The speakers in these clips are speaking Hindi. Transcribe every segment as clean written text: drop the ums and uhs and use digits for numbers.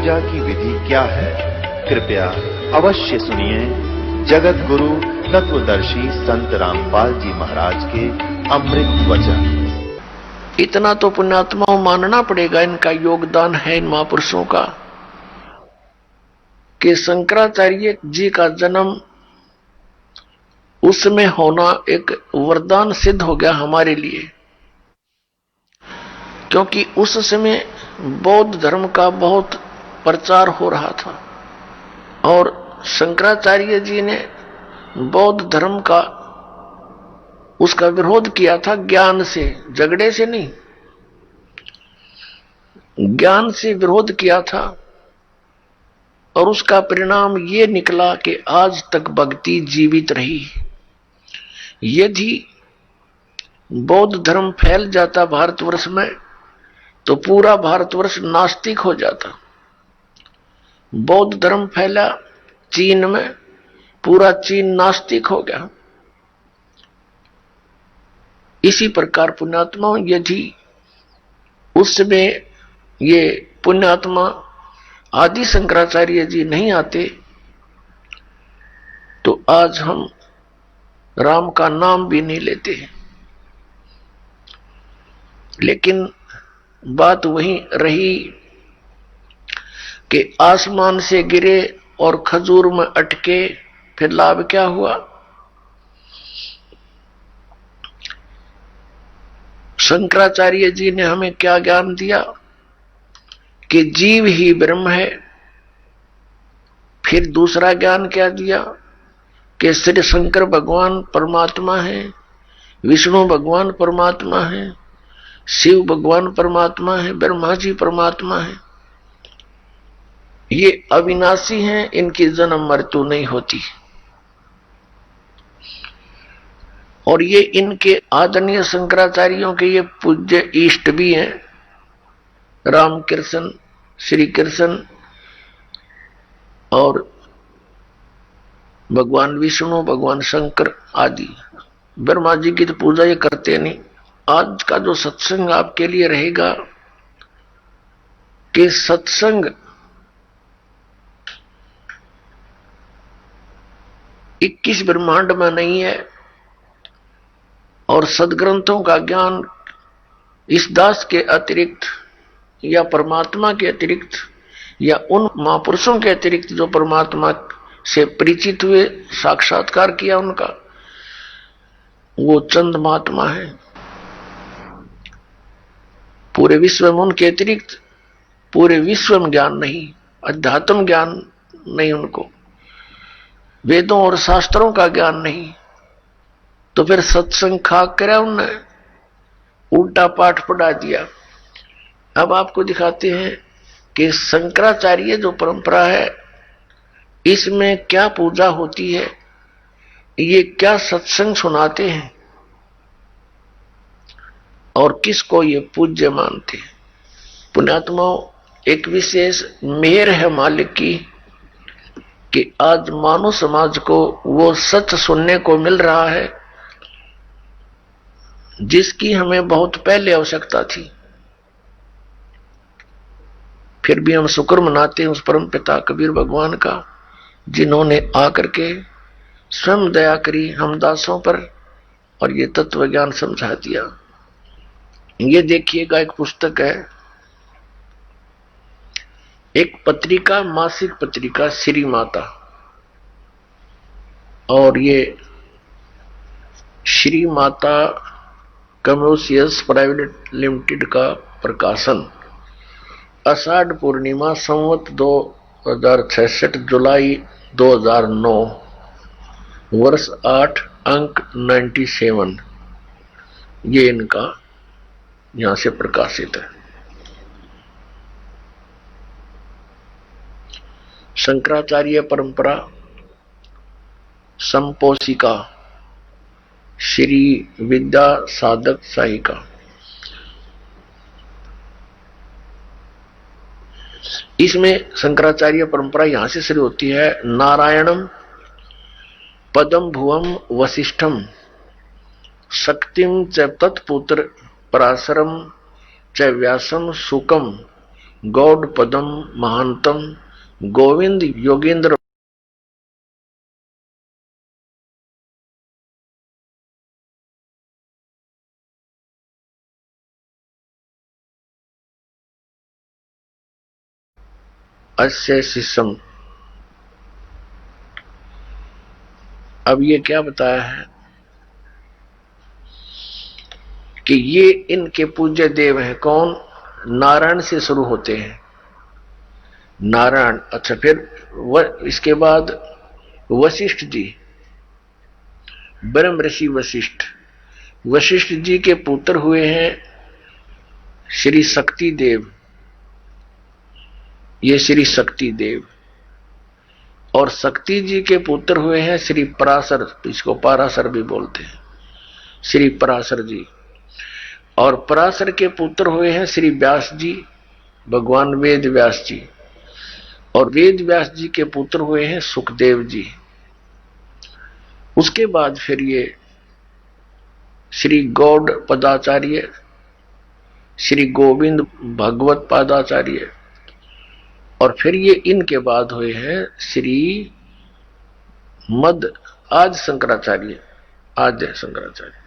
पूजा की विधि क्या है, कृपया अवश्य सुनिए जगत गुरु तत्वदर्शी संत रामपाल जी महाराज के अमृत वचन। इतना तो पुण्यात्माओं मानना पड़ेगा, इनका योगदान है इन महापुरुषों का, कि शंकराचार्य जी का जन्म उसमें होना एक वरदान सिद्ध हो गया हमारे लिए, क्योंकि उस समय बौद्ध धर्म का बहुत प्रचार हो रहा था और शंकराचार्य जी ने बौद्ध धर्म का उसका विरोध किया था ज्ञान से, झगड़े से नहीं, ज्ञान से विरोध किया था। और उसका परिणाम ये निकला कि आज तक भक्ति जीवित रही। यदि बौद्ध धर्म फैल जाता भारतवर्ष में तो पूरा भारतवर्ष नास्तिक हो जाता। बौद्ध धर्म फैला चीन में, पूरा चीन नास्तिक हो गया। इसी प्रकार पुण्यात्मा, यदि उस समय ये पुण्यात्मा आदि शंकराचार्य जी नहीं आते तो आज हम राम का नाम भी नहीं लेते। लेकिन बात वही रही कि आसमान से गिरे और खजूर में अटके, फिर लाभ क्या हुआ? शंकराचार्य जी ने हमें क्या ज्ञान दिया कि जीव ही ब्रह्म है। फिर दूसरा ज्ञान क्या दिया कि श्री शंकर भगवान परमात्मा है, विष्णु भगवान परमात्मा है, शिव भगवान परमात्मा है, ब्रह्मा जी परमात्मा है। ये अविनाशी हैं, इनकी जन्म मृत्यु नहीं होती। और ये इनके आदरणीय शंकराचार्यों के ये पूज्य इष्ट भी हैं, रामकृष्ण, श्री कृष्ण और भगवान विष्णु, भगवान शंकर आदि। ब्रह्मा जी की तो पूजा ये करते नहीं। आज का जो सत्संग आपके लिए रहेगा कि सत्संग 21 ब्रह्मांड में नहीं है और सदग्रंथों का ज्ञान इस दास के अतिरिक्त या परमात्मा के अतिरिक्त या उन महापुरुषों के अतिरिक्त जो परमात्मा से परिचित हुए, साक्षात्कार किया उनका, वो चंद महात्मा है। पूरे विश्व में उनके अतिरिक्त पूरे विश्व में ज्ञान नहीं, अध्यात्म ज्ञान नहीं, उनको वेदों और शास्त्रों का ज्ञान नहीं। तो फिर सत्संग खाक करा उनने, उल्टा पाठ पढ़ा दिया। अब आपको दिखाते हैं कि शंकराचार्य जो परंपरा है इसमें क्या पूजा होती है, ये क्या सत्संग सुनाते हैं और किसको ये पूज्य मानते हैं। पुण्यात्माओं, एक विशेष मेहर है मालिक की कि आज मानव समाज को वो सच सुनने को मिल रहा है जिसकी हमें बहुत पहले आवश्यकता थी। फिर भी हम शुक्र मनाते हैं उस परम पिता कबीर भगवान का, जिन्होंने आकर के स्वयं दया करी हम दासों पर और ये तत्व ज्ञान समझा दिया। ये देखिएगा, एक पुस्तक है, एक पत्रिका, मासिक पत्रिका श्री माता, और ये Shri Mata commercials private limited का प्रकाशन, आषाढ़ पूर्णिमा संवत 2066, जुलाई 2009, वर्ष 8, अंक 97, ये इनका यहां से प्रकाशित है। शंकराचार्य परंपरा संपोषिका श्री विद्या साधक साहिका। इसमें शंकराचार्य परंपरा यहां से शुरू होती है। नारायणम पदम भुवम वशिष्ठम शक्तिम च तत्पुत्र पराशरम च व्यासम सुकम गौड़ पदम महांतम गोविंद योगेंद्र अस्य शिष्यम। अब ये क्या बताया है कि ये इनके पूज्य देव हैं। कौन? नारायण से शुरू होते हैं, नारायण। अच्छा, फिर इसके बाद वशिष्ठ जी, ब्रह्म ऋषि वशिष्ठ। वशिष्ठ जी के पुत्र हुए हैं श्री शक्ति देव, ये श्री शक्ति देव। और शक्ति जी के पुत्र हुए हैं श्री पराशर, इसको पराशर भी बोलते हैं, श्री पराशर जी। और पराशर के पुत्र हुए हैं श्री व्यास जी, भगवान वेद व्यास जी। और वेद व्यास जी के पुत्र हुए हैं सुखदेव जी। उसके बाद फिर ये श्री गौड़ पदाचार्य, श्री गोविंद भगवत पादाचार्य। और फिर ये इनके बाद हुए हैं श्री मद आज शंकराचार्य, आद्य शंकराचार्य।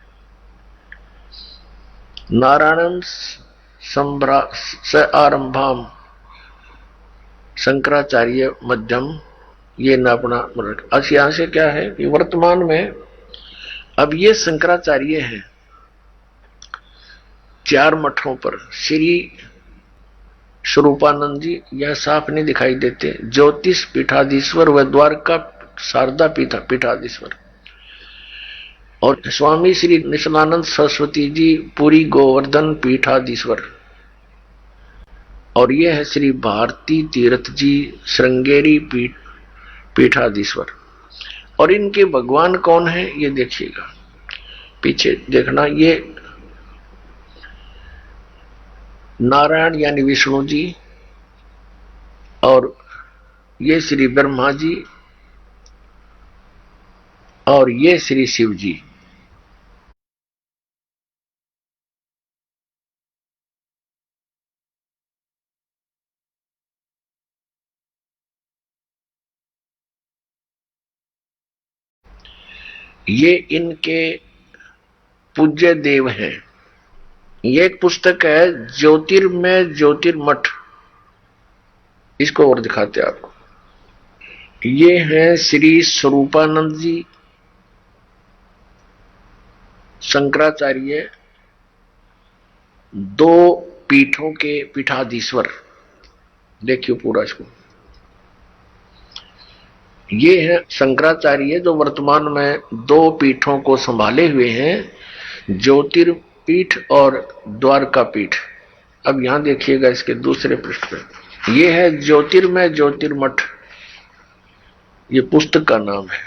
नारायण स आरंभाम शंकराचार्य मध्यम, ये न अपना। अच्छा, यहां से क्या है कि वर्तमान में अब ये शंकराचार्य हैं 4 मठों पर। श्री स्वरूपानंद जी, यह साफ नहीं दिखाई देते, ज्योतिष पीठाधीश्वर व द्वारका शारदा पीठाधीश्वर। और स्वामी श्री निशलानंद सरस्वती जी, पुरी गोवर्धन पीठाधीश्वर। और यह है श्री भारती तीर्थ जी, श्रृंगेरी पीठाधीश्वर। और इनके भगवान कौन है ये देखिएगा, पीछे देखना। ये नारायण यानी विष्णु जी, और ये श्री ब्रह्मा जी, और ये श्री शिव जी। ये इनके पूज्य देव हैं। ये एक पुस्तक है ज्योतिर्मय ज्योतिर्मठ, इसको और दिखाते आपको। ये हैं श्री स्वरूपानंद जी शंकराचार्य, 2 पीठों के पीठाधीश्वर। देखिए पूरा इसको। ये है शंकराचार्य जो वर्तमान में 2 पीठों को संभाले हुए हैं, ज्योतिर्पीठ और द्वारका पीठ। अब यहां देखिएगा इसके दूसरे पृष्ठ पे, ये है ज्योतिर्मय ज्योतिर्मठ, ये पुस्तक का नाम है।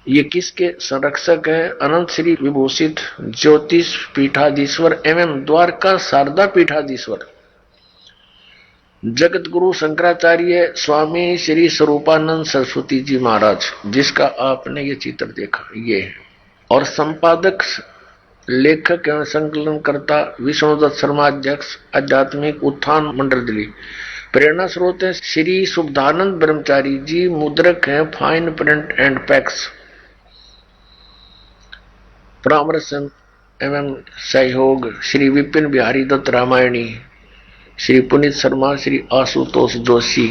ये किसके संरक्षक हैं? अनंत श्री विभूषित ज्योतिष पीठाधीश्वर एवं द्वारका शारदा पीठाधीश्वर जगत गुरु शंकराचार्य स्वामी श्री स्वरूपानंद सरस्वती जी महाराज, जिसका आपने ये चित्र देखा, ये है। और संपादक लेखक एवं संकलनकर्ता विष्णुदत्त शर्मा, अध्यक्ष आध्यात्मिक उत्थान मंडल दिल्ली। प्रेरणा स्रोत है श्री शुद्धानंद ब्रह्मचारी जी, मुद्रक हैं फाइन प्रिंट एंड पैक्स। परामर्श एवं सहयोग श्री विपिन बिहारी दत्त रामायणी, श्री पुनीत शर्मा, श्री आशुतोष जोशी।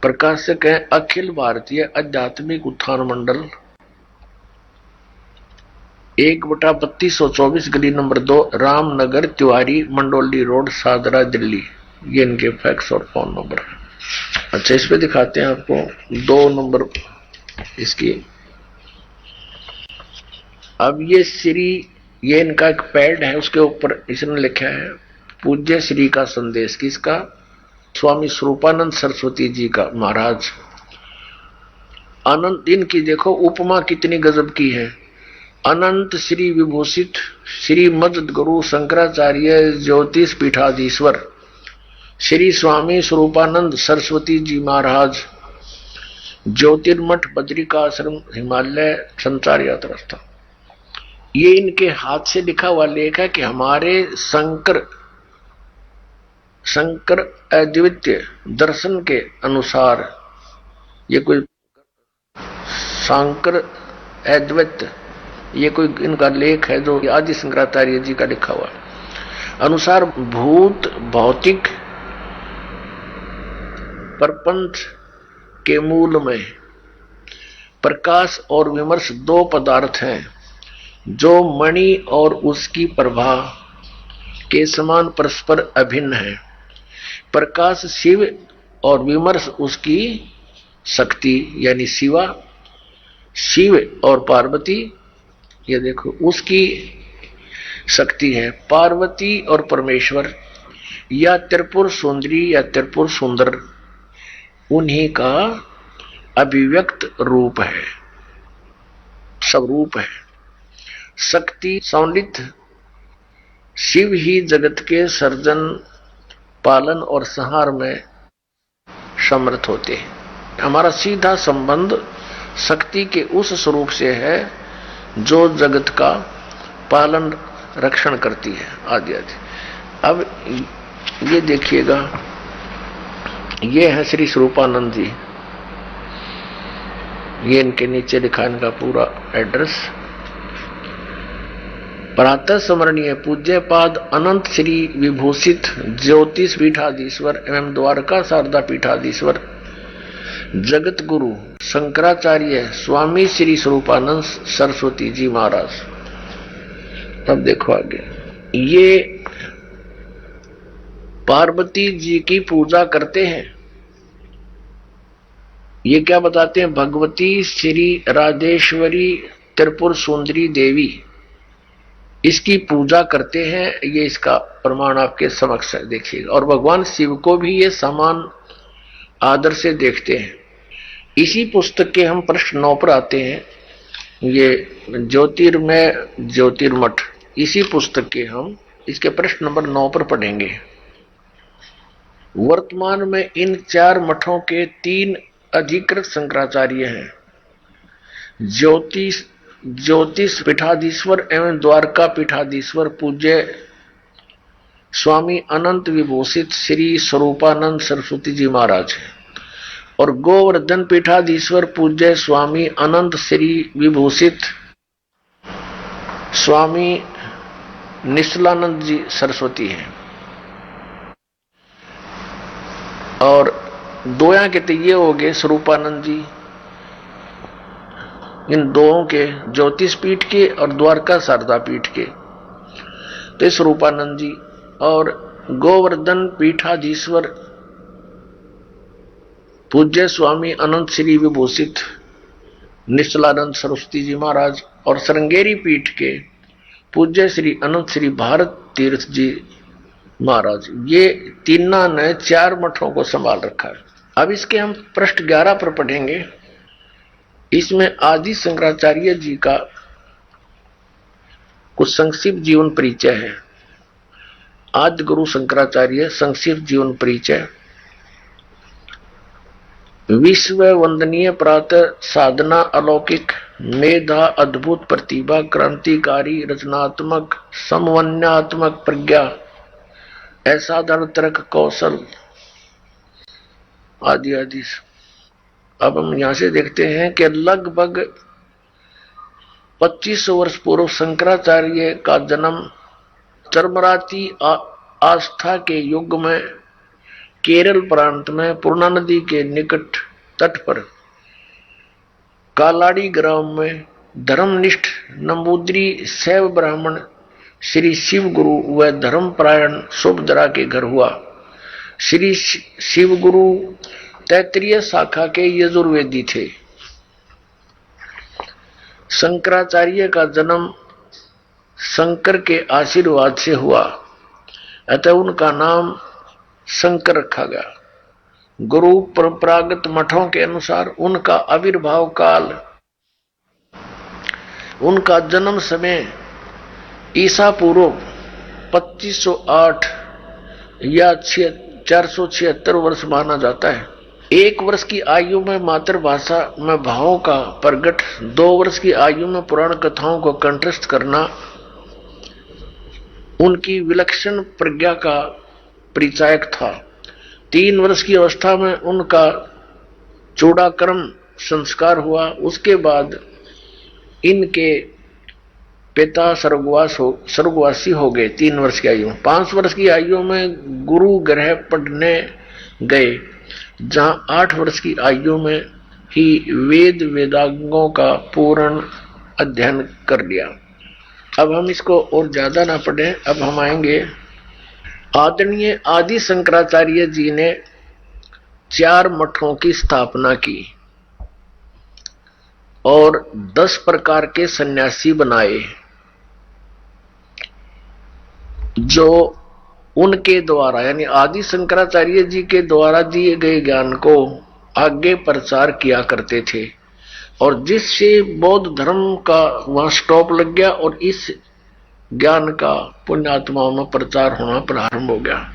प्रकाशक है अखिल भारतीय आध्यात्मिक उत्थान मंडल, 1/3224 गली नंबर 2, रामनगर तिवारी मंडोली रोड, सादरा दिल्ली। ये इनके फैक्स और फोन नंबर है। अच्छा, इस पे दिखाते हैं आपको 2 नंबर इसकी। अब ये इनका एक पैड है, उसके ऊपर इसने लिखा है पूज्य श्री का संदेश। किसका? स्वामी स्वरूपानंद सरस्वती जी का महाराज। अनंत इनकी देखो उपमा कितनी गजब की है। अनंत श्री विभूषित श्री मद गुरु शंकराचार्य ज्योतिष पीठाधीश्वर श्री स्वामी स्वरूपानंद सरस्वती जी महाराज, ज्योतिर्मठ बद्रिकाश्रम हिमालय संचार यात्रा स्थल। ये इनके हाथ से लिखा हुआ लेख है कि हमारे शंकर शंकर अद्वितीय दर्शन के अनुसार, ये कोई शंकर अद्वैत, ये कोई इनका लेख है जो आदि शंकराचार्य जी का लिखा हुआ अनुसार, भूत भौतिक प्रपंच के मूल में प्रकाश और विमर्श दो पदार्थ हैं जो मणि और उसकी प्रभा के समान परस्पर अभिन्न है। प्रकाश शिव और विमर्श उसकी शक्ति यानी शिवा, शिव और पार्वती ये देखो उसकी शक्ति है। पार्वती और परमेश्वर या त्रिपुर सुंदरी या त्रिपुर सुंदर उन्हीं का अभिव्यक्त रूप है, सब रूप है। शक्ति संलित शिव ही जगत के सर्जन, पालन और संहार में समर्थ होते हैं। हमारा सीधा संबंध शक्ति के उस स्वरूप से है जो जगत का पालन रक्षण करती है आदि आदि। अब ये देखिएगा, ये है श्री स्वरूपानंद जी, ये इनके नीचे लिखा इनका पूरा एड्रेस। प्रातः स्मरणीय पूज्य पाद अनंत श्री विभूषित ज्योतिष पीठाधीश्वर एवं द्वारका शारदा पीठाधीश्वर जगत गुरु शंकराचार्य स्वामी श्री स्वरूपानंद सरस्वती जी महाराज। तब देखो आगे, ये पार्वती जी की पूजा करते हैं। ये क्या बताते हैं? भगवती श्री राजेश्वरी त्रिपुर सुंदरी देवी, इसकी पूजा करते हैं। ये इसका प्रमाण आपके समक्ष है, देखिएगा। और भगवान शिव को भी ये समान आदर से देखते हैं। इसी पुस्तक के हम प्रश्न 9 पर आते हैं, ये ज्योतिर्मय ज्योतिर्मठ, इसी पुस्तक के हम इसके प्रश्न नंबर 9 पर पढ़ेंगे। वर्तमान में इन 4 मठों के 3 अधिकृत शंकराचार्य हैं, ज्योतिष पीठाधीश्वर एवं द्वारका पीठाधीश्वर पूज्य स्वामी अनंत विभूषित श्री स्वरूपानंद सरस्वती जी महाराज हैं, और गोवर्धन पीठाधीश्वर पूज्य स्वामी अनंत श्री विभूषित स्वामी निश्चलानंद जी सरस्वती हैं। और दोया के तो ये हो गए स्वरूपानंद जी, इन दोनों के ज्योतिष पीठ के और द्वारका शारदा पीठ के तो स्वरूपानंद जी, और गोवर्धन पीठाधीश्वर पूज्य स्वामी अनंत श्री विभूषित निश्चलानंद सरस्वती जी महाराज, और श्रृंगेरी पीठ के पूज्य श्री अनंत श्री भारत तीर्थ जी महाराज। ये तीनों ने 4 मठों को संभाल रखा है। अब इसके हम पृष्ठ 11 पर पढ़ेंगे। इसमें आदि शंकराचार्य जी का कुछ संक्षिप्त जीवन परिचय है। आदि गुरु शंकराचार्य संक्षिप्त जीवन परिचय। विश्व वंदनीय प्रातः साधना, अलौकिक मेधा, अद्भुत प्रतिभा, क्रांतिकारी रचनात्मक समन्वयात्मक प्रज्ञा, असाधारण तर्क कौशल आदि आदि। अब हम यहां से देखते हैं कि लगभग 2500 वर्ष पूर्व शंकराचार्य का जन्म चरमराती आस्था के युग में केरल प्रांत में पूर्णा नदी के निकट तट पर कालाड़ी ग्राम में धर्मनिष्ठ नंबूद्री शैव ब्राह्मण श्री शिव गुरु व धर्मपरायण सुभद्रा के घर हुआ। श्री शिव गुरु तैत्रीय शाखा के यजुर्वेदी थे। शंकराचार्य का जन्म शंकर के आशीर्वाद से हुआ, अतः उनका नाम शंकर रखा गया। गुरु परंपरागत मठों के अनुसार उनका आविर्भाव काल, उनका जन्म समय ईसा पूर्व 2508 या 476 वर्ष माना जाता है। 1 वर्ष की आयु में मातृभाषा में भावों का प्रगट, 2 वर्ष की आयु में पुराण कथाओं को कंठस्थ करना उनकी विलक्षण प्रज्ञा का परिचायक था। 3 वर्ष की अवस्था में उनका चूड़ाकर्म संस्कार हुआ। उसके बाद इनके पिता स्वर्गवासी हो गए 3 वर्ष की आयु में। 5 वर्ष की आयु में गुरु ग्रह पढ़ने गए, जहां 8 वर्ष की आयु में ही वेद वेदांगों का पूर्ण अध्ययन कर लिया। अब हम इसको और ज्यादा ना पढ़ें, अब हम आएंगे। आदरणीय आदि शंकराचार्य जी ने 4 मठों की स्थापना की और 10 प्रकार के सन्यासी बनाए, जो उनके द्वारा यानी आदि शंकराचार्य जी के द्वारा दिए गए ज्ञान को आगे प्रचार किया करते थे, और जिससे बौद्ध धर्म का वहां स्टॉप लग गया और इस ज्ञान का पुण्यात्माओं में प्रचार होना प्रारंभ हो गया।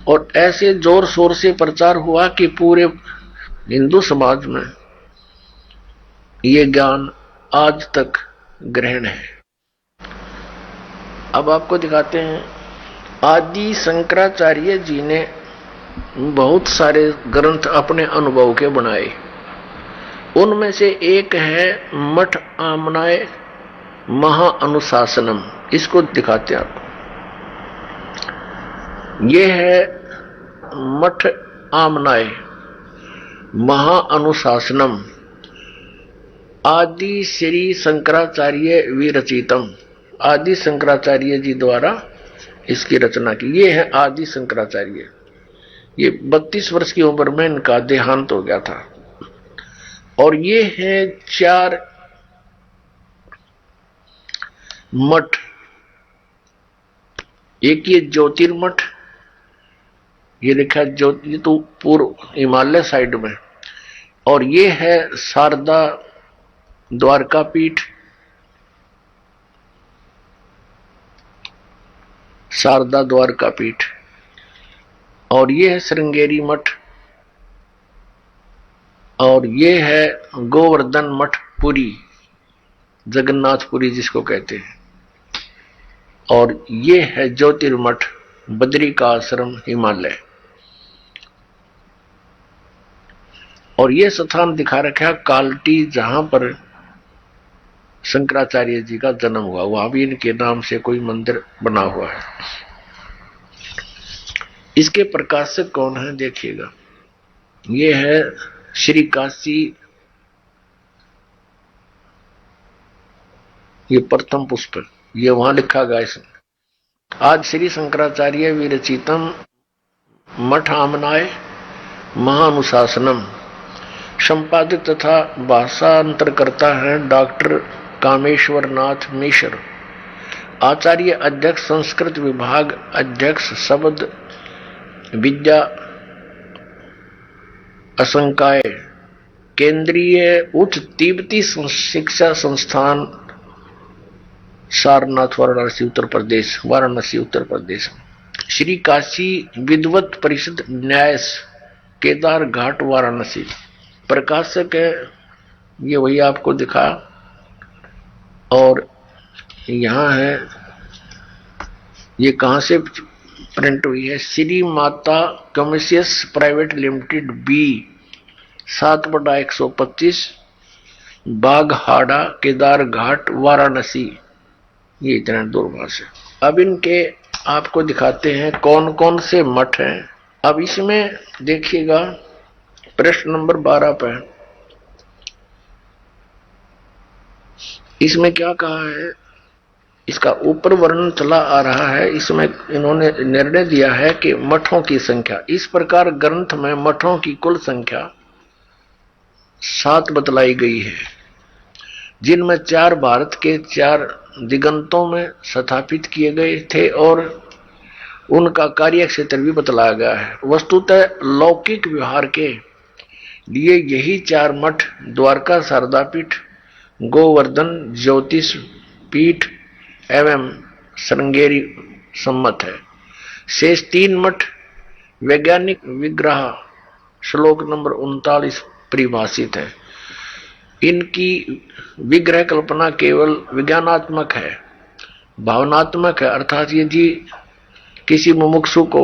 और ऐसे जोर शोर से प्रचार हुआ कि पूरे हिंदू समाज में ये ज्ञान आज तक ग्रहण है। अब आपको दिखाते हैं, आदि शंकराचार्य जी ने बहुत सारे ग्रंथ अपने अनुभव के बनाए। उनमें से एक है मठ आमनाय महाअनुशासनम। इसको दिखाते हैं आपको। ये है मठ आमनाय महाअनुशासनम, आदि श्री शंकराचार्य विरचितम। आदि शंकराचार्य जी द्वारा इसकी रचना की। ये है आदि शंकराचार्य। ये 32 वर्ष की उम्र में इनका देहांत हो गया था। और ये है 4 मठ। एक ये ज्योतिर्मठ, ये लिखा ज्योति, तो पूर्व हिमालय साइड में। और ये है शारदा द्वारका पीठ, शारदा द्वारका पीठ। और ये है श्रृंगेरी मठ। और ये है गोवर्धन मठ पुरी, जगन्नाथपुरी जिसको कहते हैं। और ये है ज्योतिर्मठ बद्री का आश्रम हिमालय। और ये स्थान दिखा रखा कालटी, जहां पर शंकराचार्य जी का जन्म हुआ, वहां भी इनके नाम से कोई मंदिर बना हुआ है। इसके प्रकाशक कौन है देखिएगा। ये है श्री काशी, ये प्रथम पुष्प, ये वहां लिखा गया इसमें। आज श्री शंकराचार्य विरचितम मठ आमनाय महानुशासनम, संपादित तथा भाषांतर करता है डॉक्टर कामेश्वर नाथ मिश्र, आचार्य अध्यक्ष संस्कृत विभाग, अध्यक्ष शब्द विद्या असंकाय, केंद्रीय उच्च तिब्बती शिक्षा संस्थान, सारनाथ, वाराणसी उत्तर प्रदेश। श्री काशी विद्वत परिषद न्यास, केदार घाट, वाराणसी। प्रकाशक है ये वही आपको दिखा। और यहाँ है, ये कहाँ से प्रिंट हुई है, Shri Mata कमर्शियस private limited B, 7/125, बागहाड़ा, Kedar घाट, वाराणसी। ये इतना दूर वहां से। अब इनके आपको दिखाते हैं कौन कौन से मठ हैं। अब इसमें देखिएगा प्रश्न नंबर 12 पे इसमें क्या कहा है, इसका ऊपर वर्णन चला आ रहा है। इसमें इन्होंने निर्णय दिया है कि मठों की संख्या, इस प्रकार ग्रंथ में मठों की कुल संख्या 7 बतलाई गई है, जिनमें 4 भारत के 4 दिगंतों में स्थापित किए गए थे और उनका कार्य क्षेत्र भी बतलाया गया है। वस्तुतः लौकिक व्यवहार के लिए यही 4 मठ द्वारका शारदा पीठ, गोवर्धन ज्योतिष पीठ एवं श्रृंगेरी सम्मत है। शेष 3 मठ वैज्ञानिक विग्रह श्लोक नंबर 39 परिभाषित है। इनकी विग्रह कल्पना केवल विज्ञानात्मक है, भावनात्मक है, अर्थात यदि किसी मुमुक्षु को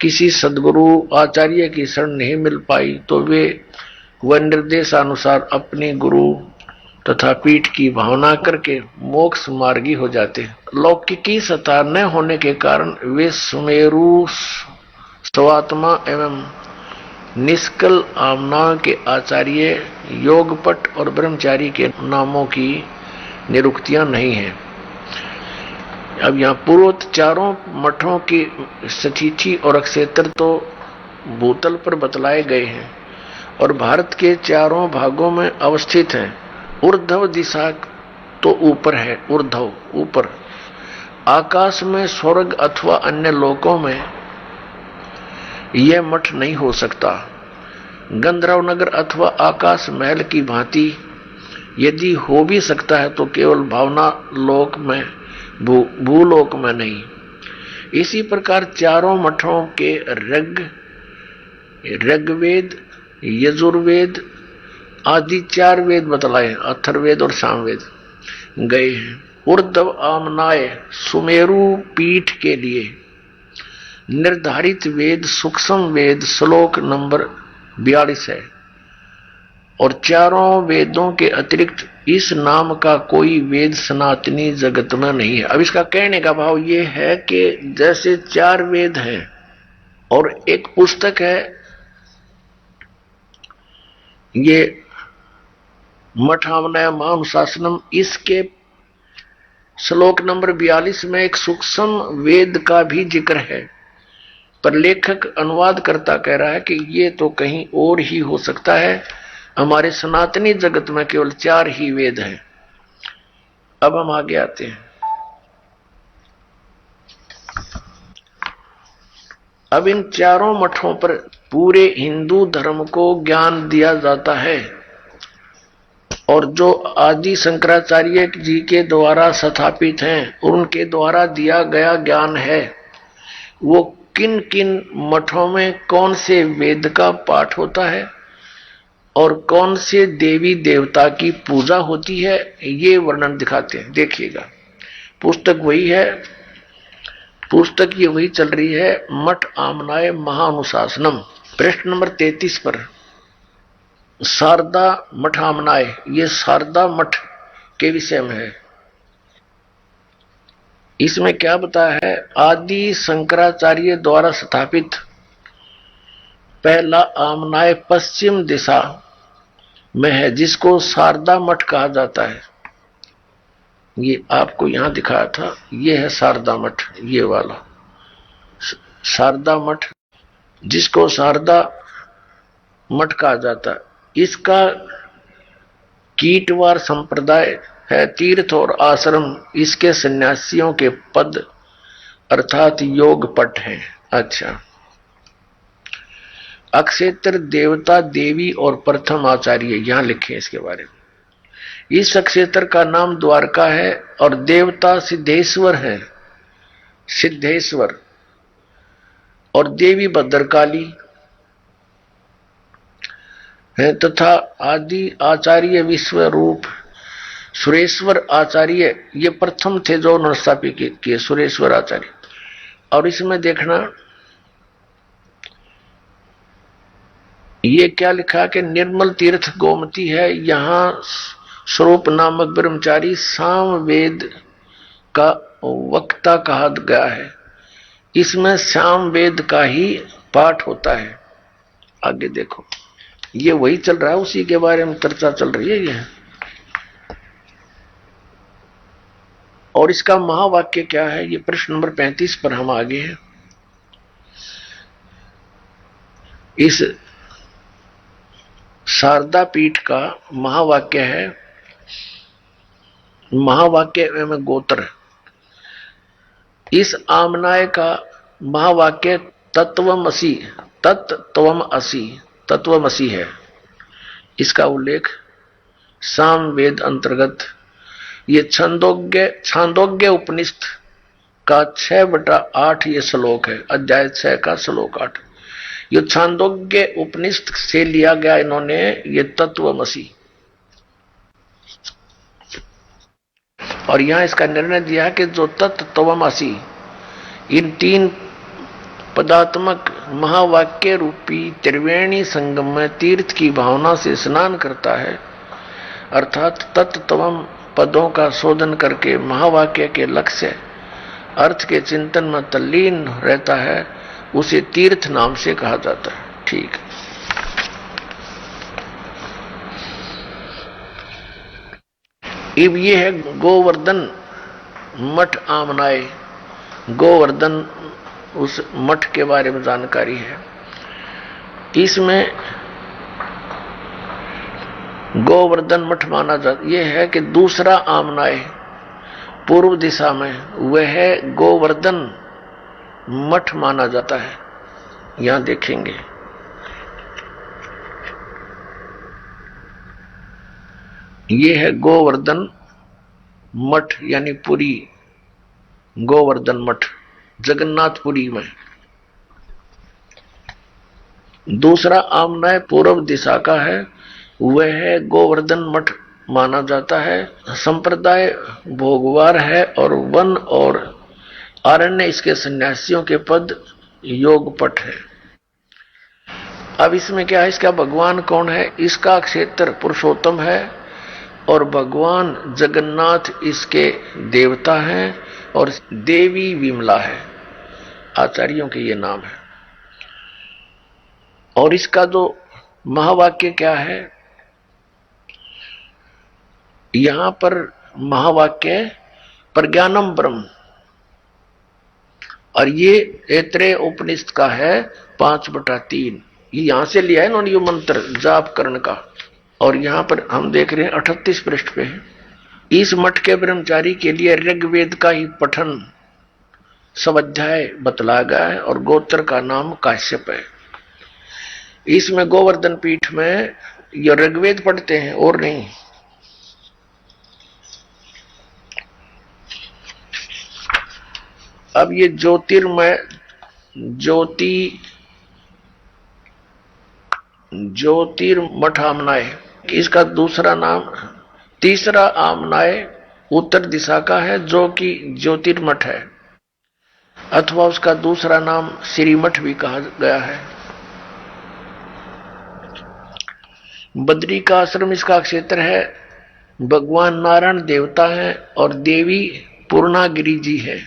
किसी सद्गुरु आचार्य की शरण नहीं मिल पाई तो वे वह निर्देशानुसार अपने गुरु तथा पीठ की भावना करके मोक्ष मार्गी हो जाते। लौकिकी सत्ता न होने के कारण वे सुमेरु स्वात्मा एवं निष्कल आमना के आचार्य, योगपट और ब्रह्मचारी के नामों की निरुक्तियां नहीं हैं। अब यहाँ पूर्वोक्त चारों मठों की स्थिति और क्षेत्र तो भूतल पर बतलाए गए हैं और भारत के चारों भागों में अवस्थित हैं। ऊर्ध्व दिशा तो ऊपर है, ऊर्ध्व ऊपर, आकाश में स्वर्ग अथवा अन्य लोकों में यह मठ नहीं हो सकता। गंधर्व नगर अथवा आकाश महल की भांति यदि हो भी सकता है तो केवल भावना लोक में, भूलोक में नहीं। इसी प्रकार चारों मठों के ऋग्वेद, यजुर्वेद आदि 4 वेद बतलाए, अथर्ववेद और सामवेद गए हैं। ऊर्ध्व आमनाय सुमेरु पीठ के लिए निर्धारित वेद सूक्ष्म वेद श्लोक नंबर 42 है और चारों वेदों के अतिरिक्त इस नाम का कोई वेद सनातनी जगत में नहीं है। अब इसका कहने का भाव यह है कि जैसे 4 वेद हैं और एक पुस्तक है, ये मठामनय महानुशासनम, इसके श्लोक नंबर 42 में एक सूक्ष्म वेद का भी जिक्र है, पर लेखक अनुवादकर्ता कह रहा है कि ये तो कहीं और ही हो सकता है, हमारे सनातनी जगत में केवल 4 ही वेद हैं। अब हम आगे आते हैं। अब इन चारों मठों पर पूरे हिंदू धर्म को ज्ञान दिया जाता है और जो आदि शंकराचार्य जी के द्वारा स्थापित हैं, उनके द्वारा दिया गया ज्ञान है। वो किन किन मठों में कौन से वेद का पाठ होता है और कौन से देवी देवता की पूजा होती है, ये वर्णन दिखाते हैं। देखिएगा, पुस्तक वही है, पुस्तक ये वही चल रही है, मठ आमनाय महानुशासनम, पृष्ठ नंबर 33 पर शारदा मठामनाय, ये शारदा मठ के विषय में है। इसमें क्या बताया है? आदि शंकराचार्य द्वारा स्थापित पहला आमनाय पश्चिम दिशा में है, जिसको शारदा मठ कहा जाता है। ये आपको यहां दिखाया था, ये है शारदा मठ, ये वाला शारदा मठ, जिसको शारदा मठ कहा जाता है। इसका कीटवार संप्रदाय है, तीर्थ और आश्रम इसके सन्यासियों के पद अर्थात योग पट हैं। अच्छा, अक्षेत्र देवता देवी और प्रथम आचार्य यहां लिखे इसके बारे में। इस अक्षेत्र का नाम द्वारका है और देवता सिद्धेश्वर है, सिद्धेश्वर, और देवी भद्रकाली है तथा आदि आचार्य विश्व रूप सुरेश्वर आचार्य, ये प्रथम थे जो उन्होंने स्थापित किए, सुरेश्वर आचार्य। और इसमें देखना ये क्या लिखा कि निर्मल तीर्थ गोमती है, यहां स्वरूप नामक ब्रह्मचारी साम वेद का वक्ता कहा गया है। इसमें साम वेद का ही पाठ होता है। आगे देखो, ये वही चल रहा है, उसी के बारे में चर्चा चल रही है यह। और इसका महावाक्य क्या है, ये प्रश्न नंबर 35 पर हम आगे हैं। इस शारदा पीठ का महावाक्य है, महावाक्य एवं गोत्र। इस आमनाय का महावाक्य तत्वमसि, तत्वमसि, तत्वमसि है। इसका उल्लेख साम वेद अंतर्गत ये छांदोग्य उपनिषद का 6/8 ये श्लोक है, अध्याय 6 का श्लोक 8। ये छांदोग्य उपनिषद से लिया गया इन्होंने ये तत्वमसि, और यहां इसका निर्णय दिया कि जो तत्वमसि इन तीन पदात्मक महावाक्य रूपी त्रिवेणी संगम में तीर्थ की भावना से स्नान करता है, अर्थात तत्त्वम पदों का शोधन करके महावाक्य के लक्ष्य अर्थ के चिंतन में तल्लीन रहता है, उसे तीर्थ नाम से कहा जाता है। ठीक। अब ये है गोवर्धन मठ आमनाए। गोवर्धन उस मठ के बारे में जानकारी है। इसमें गोवर्धन मठ माना जाता, यह है कि दूसरा आमनाए पूर्व दिशा में वह गोवर्धन मठ माना जाता है। यहां देखेंगे ये है गोवर्धन मठ, यानी पुरी गोवर्धन मठ जगन्नाथपुरी में। दूसरा आमनाय पूर्व दिशा का है, वह है गोवर्धन मठ माना जाता है। संप्रदाय भोगवार है और वन और आरण्य इसके सन्यासियों के पद योगपट है। अब इसमें क्या है, इसका भगवान कौन है? इसका क्षेत्र पुरुषोत्तम है और भगवान जगन्नाथ इसके देवता हैं और देवी विमला है, आचार्यों के ये नाम है। और इसका जो महावाक्य क्या है, यहां पर महावाक्य प्रज्ञानम ब्रह्म, और ये ऐत्रेय उपनिषद का है 5/3। ये यहां से लिया है इन्होंने ये मंत्र जाप करण का। और यहां पर हम देख रहे हैं 38 पृष्ठ पे है। इस मठ के ब्रह्मचारी के लिए ऋग्वेद का ही पठन स्वाध्याय बतलाया गया है और गोत्र का नाम काश्यप है। इसमें गोवर्धन पीठ में ये ऋग्वेद पढ़ते हैं और नहीं। अब ये ज्योतिर्मय ज्योतिर्मठ आमनाय, इसका दूसरा नाम, तीसरा आमनाय उत्तर दिशा का है जो कि ज्योतिर्मठ है, अथवा उसका दूसरा नाम श्रीमठ भी कहा गया है। बद्री का आश्रम इसका क्षेत्र है। भगवान नारायण देवता है और देवी पूर्णागिरी जी है,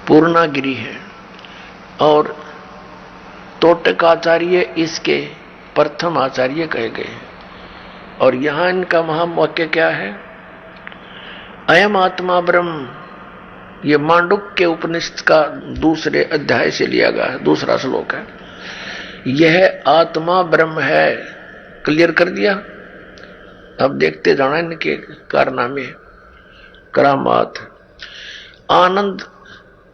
पूर्णागिरी है। और तोटक आचार्य इसके प्रथम आचार्य कहे गए। और यहां इनका महावाक्य क्या है, अयम आत्मा ब्रह्म, ये मांडुक्य के उपनिषद का दूसरे अध्याय से लिया गया है, दूसरा श्लोक है। यह आत्मा ब्रह्म है, क्लियर कर दिया। अब देखते जाना इनके कारनामे, करामात। आनंद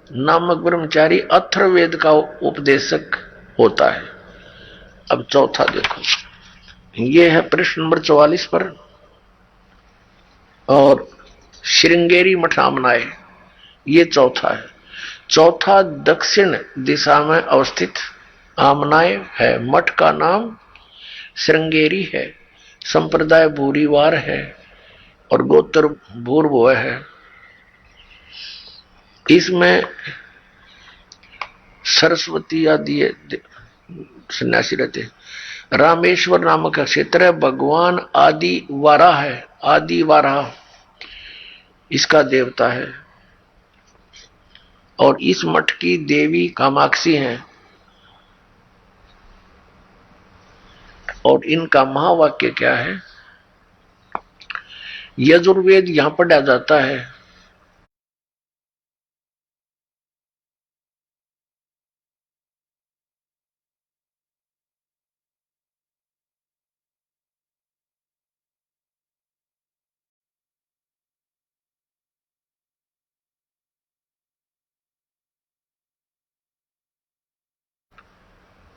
नामक ब्रह्मचारी अथर्ववेद का उपदेशक होता है। अब चौथा देखो, यह है प्रश्न नंबर 44 पर। और श्रृंगेरी मठ आमनाय, ये चौथा है। चौथा दक्षिण दिशा में अवस्थित आमनाय है। मठ का नाम श्रृंगेरी है, संप्रदाय भूरीवार है और गोत्र भूर्भुव है। इसमें सरस्वती आदि सन्यासी रहते हैं। रामेश्वर नामक क्षेत्र है। भगवान आदि वाराह है, आदि वाराह इसका देवता है। और इस मठ की देवी कामाक्षी हैं। और इनका महावाक्य क्या है, यजुर्वेद यहां पढ़ा जाता है।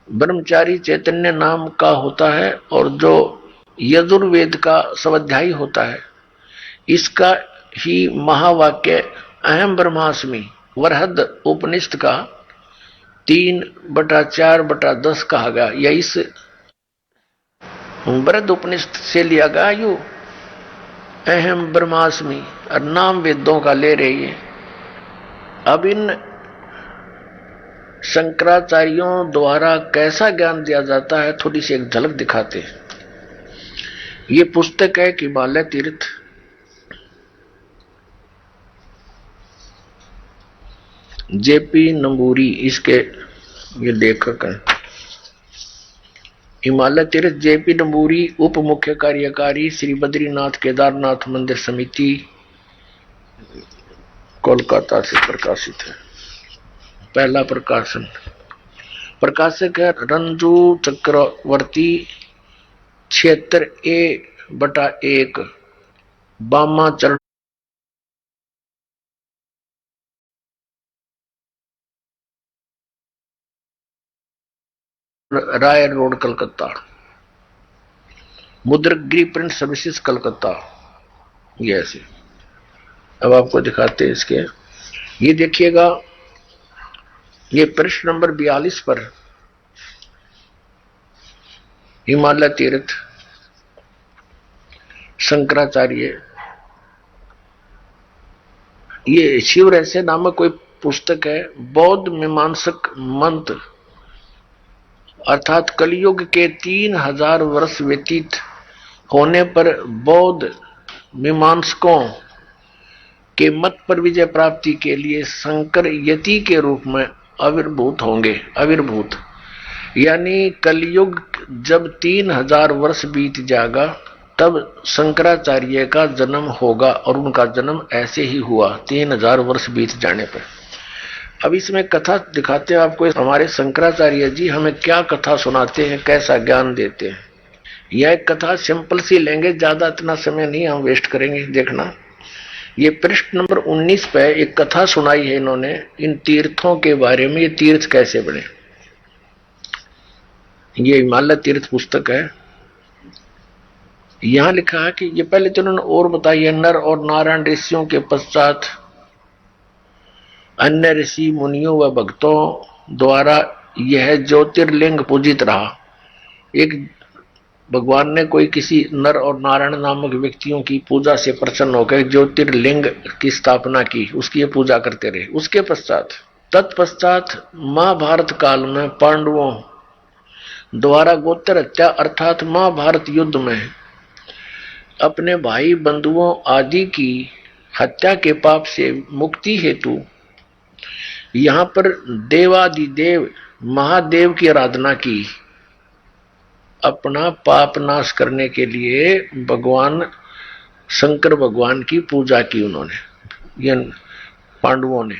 ब्रह्मचारी चैतन्य नाम का होता है और जो यजुर्वेद का स्वाध्यायी होता है, इसका ही महावाक्य अहम ब्रह्मास्मि वरहद उपनिषद का 3/4/10 कहा गया। या इस वरहद उपनिषद से लिया गया यू अहम ब्रह्मास्मि, और नाम वेदों का ले रही है। अब इन शंकराचार्यों द्वारा कैसा ज्ञान दिया जाता है, थोड़ी सी एक झलक दिखाते हैं। ये पुस्तक है हिमालय तीर्थ, जेपी नंबूरी इसके ये लेखक हैं। हिमालय तीर्थ जेपी नंबूरी, उप मुख्य कार्यकारी, श्री बद्रीनाथ केदारनाथ मंदिर समिति, कोलकाता से प्रकाशित है। पहला प्रकाशन, प्रकाशक है रंजू चक्रवर्ती, क्षेत्र A/1, Bama Charan, Roy road, Calcutta. Mudragiri print services, Calcutta. ये ऐसे अब आपको दिखाते हैं इसके। ये देखिएगा, ये पृष्ठ नंबर 42 पर हिमालय तीर्थ शंकराचार्य, ये शिव रहस्य नामक कोई पुस्तक है। बौद्ध मीमांसक मंत्र अर्थात कलयुग के 3000 वर्ष व्यतीत होने पर बौद्ध मीमांसकों के मत पर विजय प्राप्ति के लिए शंकर यति के रूप में आविर्भूत होंगे। आविर्भूत यानी कलयुग जब 3000 वर्ष बीत जाएगा तब शंकराचार्य का जन्म होगा, और उनका जन्म ऐसे ही हुआ 3000 वर्ष बीत जाने पर। अब इसमें कथा दिखाते हैं आपको, हमारे शंकराचार्य जी हमें क्या कथा सुनाते हैं, कैसा ज्ञान देते हैं। यह एक कथा सिंपल सी लेंगे, ज्यादा इतना समय नहीं हम वेस्ट करेंगे। देखना, ये पृष्ठ नंबर 19 पे एक कथा सुनाई है इन्होंने इन तीर्थों के बारे में। ये तीर्थ कैसे बने, ये हिमालय तीर्थ पुस्तक है। यहां लिखा है कि ये पहले तो उन्होंने और बताई है, नर और नारायण ऋषियों के पश्चात अन्य ऋषि मुनियों व भक्तों द्वारा यह ज्योतिर्लिंग पूजित रहा। एक भगवान ने कोई किसी नर और नारायण नामक व्यक्तियों की पूजा से प्रसन्न होकर ज्योतिर्लिंग की स्थापना की, उसकी ये पूजा करते रहे। उसके पश्चात तत्पश्चात महाभारत काल में पांडवों द्वारा गोत्र हत्या अर्थात महाभारत युद्ध में अपने भाई बंधुओं आदि की हत्या के पाप से मुक्ति हेतु यहाँ पर देवादिदेव महादेव की आराधना की। अपना पाप नाश करने के लिए भगवान शंकर भगवान की पूजा की उन्होंने, ये पांडवों ने।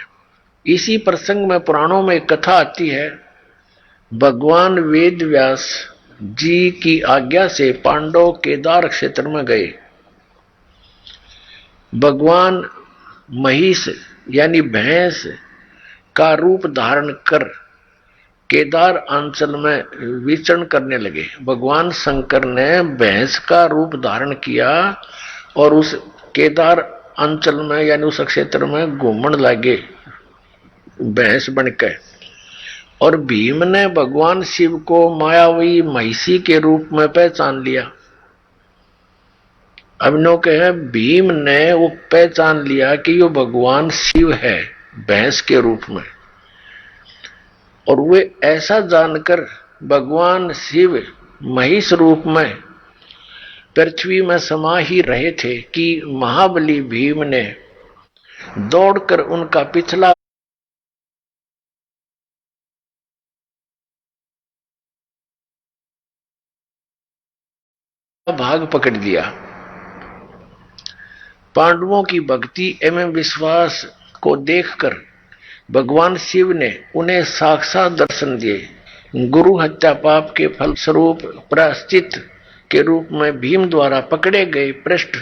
इसी प्रसंग में पुराणों में एक कथा आती है, भगवान वेद व्यास जी की आज्ञा से पांडव केदार क्षेत्र में गए। भगवान महिष यानी भैंस का रूप धारण कर केदार अंचल में विचरण करने लगे। भगवान शंकर ने भैंस का रूप धारण किया और उस केदार अंचल में यानी उस क्षेत्र में घूमने लगे भैंस बनकर। और भीम ने भगवान शिव को मायावी महिषी के रूप में पहचान लिया। अभिनव कहे भीम ने वो पहचान लिया कि ये भगवान शिव है भैंस के रूप में, और वे ऐसा जानकर भगवान शिव महिष रूप में पृथ्वी में समा ही रहे थे कि महाबली भीम ने दौड़कर उनका पिछला भाग पकड़ दिया। पांडवों की भक्ति एवं विश्वास को देखकर भगवान शिव ने उन्हें साक्षात दर्शन दिए। गुरु हत्या पाप के फलस्वरूप प्रायश्चित के रूप में भीम द्वारा पकड़े गए पृष्ठ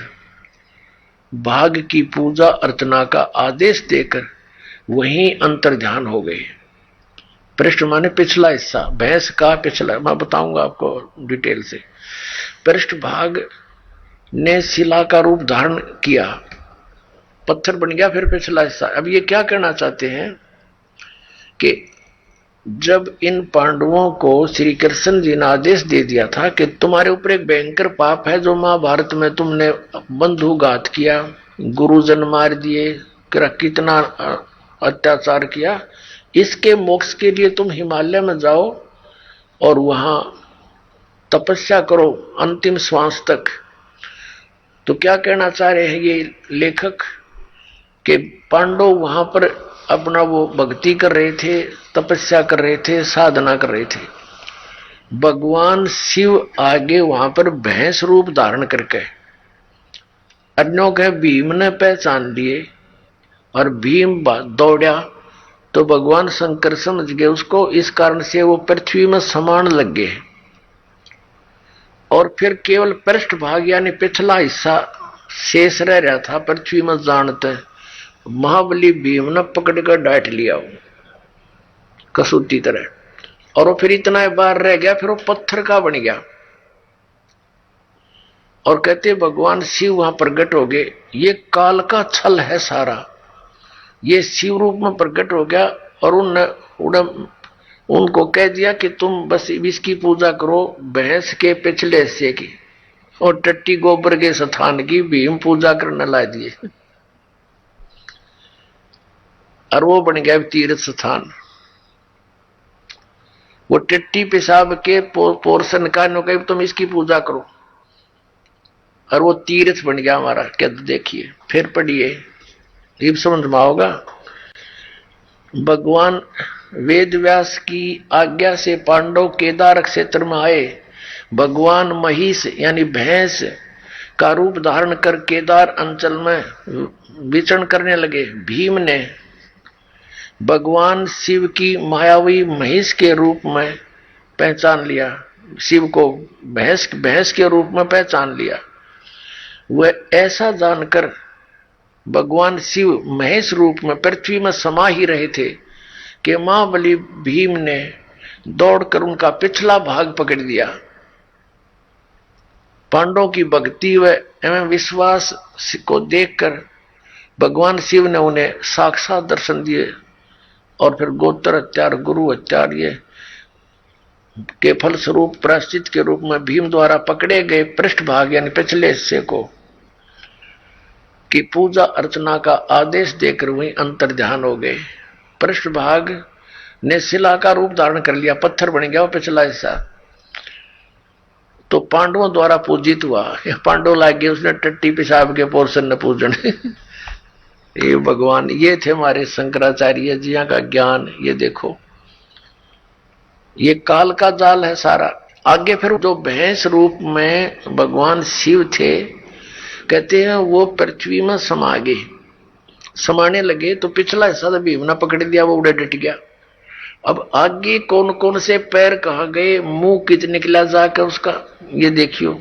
भाग की पूजा अर्चना का आदेश देकर वहीं अंतर्ध्यान हो गए। पृष्ठ माने पिछला हिस्सा, भैंस का पिछला, मैं बताऊंगा आपको डिटेल से। पृष्ठ भाग ने शिला का रूप धारण किया, पत्थर बन गया, फिर पिछला हिस्सा। अब ये क्या कहना चाहते हैं कि जब इन पांडवों को श्री कृष्ण जी ने आदेश दे दिया था कि तुम्हारे ऊपर एक भयंकर पाप है, जो महाभारत में तुमने बंधुघात किया, गुरुजन मार दिए, कितना अत्याचार किया, इसके मोक्ष के लिए तुम हिमालय में जाओ और वहां तपस्या करो अंतिम श्वास तक। तो क्या कहना चाह रहे हैं ये लेखक कि पांडव वहां पर अपना वो भक्ति कर रहे थे, तपस्या कर रहे थे, साधना कर रहे थे। भगवान शिव आगे वहां पर भैंस रूप धारण करके अन्यों के भीम ने पहचान लिए और भीम दौड़ा तो भगवान शंकर समझ गए उसको, इस कारण से वो पृथ्वी में समान लग गए और फिर केवल पृष्ठभाग यानी पिछला हिस्सा शेष रह रहा था पृथ्वी में। जानते महाबली भीम ने पकड़कर डांट लिया कसूती तरह, और वो फिर इतना बार रह गया, फिर वो पत्थर का बन गया। और कहते भगवान शिव वहां प्रकट हो गए। ये काल का छल है सारा, ये शिव रूप में प्रकट हो गया और उनको कह दिया कि तुम बस इसकी पूजा करो, भैंस के पिछले हिस्से की और टट्टी गोबर के स्थान की भीम पूजा करने ला दिए और वो बन गया तीर्थ स्थान। वो टट्टी पेशाब के पोर्शन का नो कही तुम इसकी पूजा करो और वो तीर्थ बन गया हमारा। क्या देखिए फिर पढ़िए, ये समझ में आओगा। भगवान वेद व्यास की आज्ञा से पांडव केदार क्षेत्र में आए। भगवान महिष यानी भैंस का रूप धारण कर केदार अंचल में विचरण करने लगे। भीम ने भगवान शिव की मायावी महिष के रूप में पहचान लिया, शिव को भैंस के रूप में पहचान लिया। वह ऐसा जानकर भगवान शिव महेश रूप में पृथ्वी में समा ही रहे थे कि महाबली भीम ने दौड़कर उनका पिछला भाग पकड़ दिया। पांडवों की भक्ति व एवं विश्वास को देखकर भगवान शिव ने उन्हें साक्षात दर्शन दिए और फिर गोत्र हत्यार गुरु हत्यार ये के फलस्वरूप प्रायश्चित के रूप में भीम द्वारा पकड़े गए पृष्ठभाग यानी पिछले हिस्से को की पूजा अर्चना का आदेश देकर वही अंतर ध्यान हो गए। पृष्ठभाग ने शिला का रूप धारण कर लिया, पत्थर बन गया वो पिछला हिस्सा, तो पांडवों द्वारा पूजित हुआ। पांडव लाग गए उसने टट्टी पेशाब के पोर्शन ने पूजन ये भगवान, ये थे हमारे शंकराचार्य जी का ज्ञान। ये देखो ये काल का जाल है सारा। आगे फिर जो भैंस रूप में भगवान शिव थे कहते हैं वो पृथ्वी में समा गए, समाने लगे तो पिछला हिस्सा तो भीम ने पकड़ दिया, वो उड़े डट गया। अब आगे कौन कौन से पैर कहाँ गए, मुंह कित निकला जाकर उसका, ये देखियो।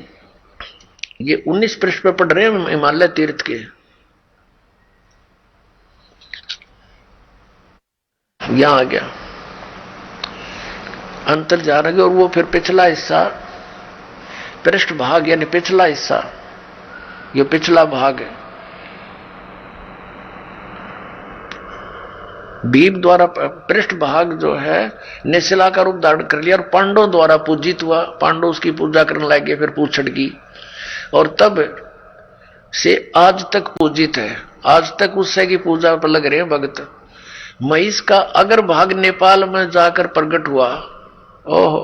ये 19 पृष्ठ पे पढ़ रहे हैं हिमालय तीर्थ के। यहां आ गया अंतर जा रहा है। और वो फिर पिछला हिस्सा पृष्ठ भाग यानी पिछला हिस्सा, ये पिछला भाग है भीम द्वारा पृष्ठ भाग जो है निशिला का रूप धारण कर लिया और पांडवों द्वारा पूजित हुआ। पांडव उसकी पूजा करने लगे फिर पूछड़ की, और तब से आज तक पूजित है। आज तक उससे की पूजा पर लग रहे हैं भक्त। महिष का अगर भाग नेपाल में जाकर प्रकट हुआ, ओहो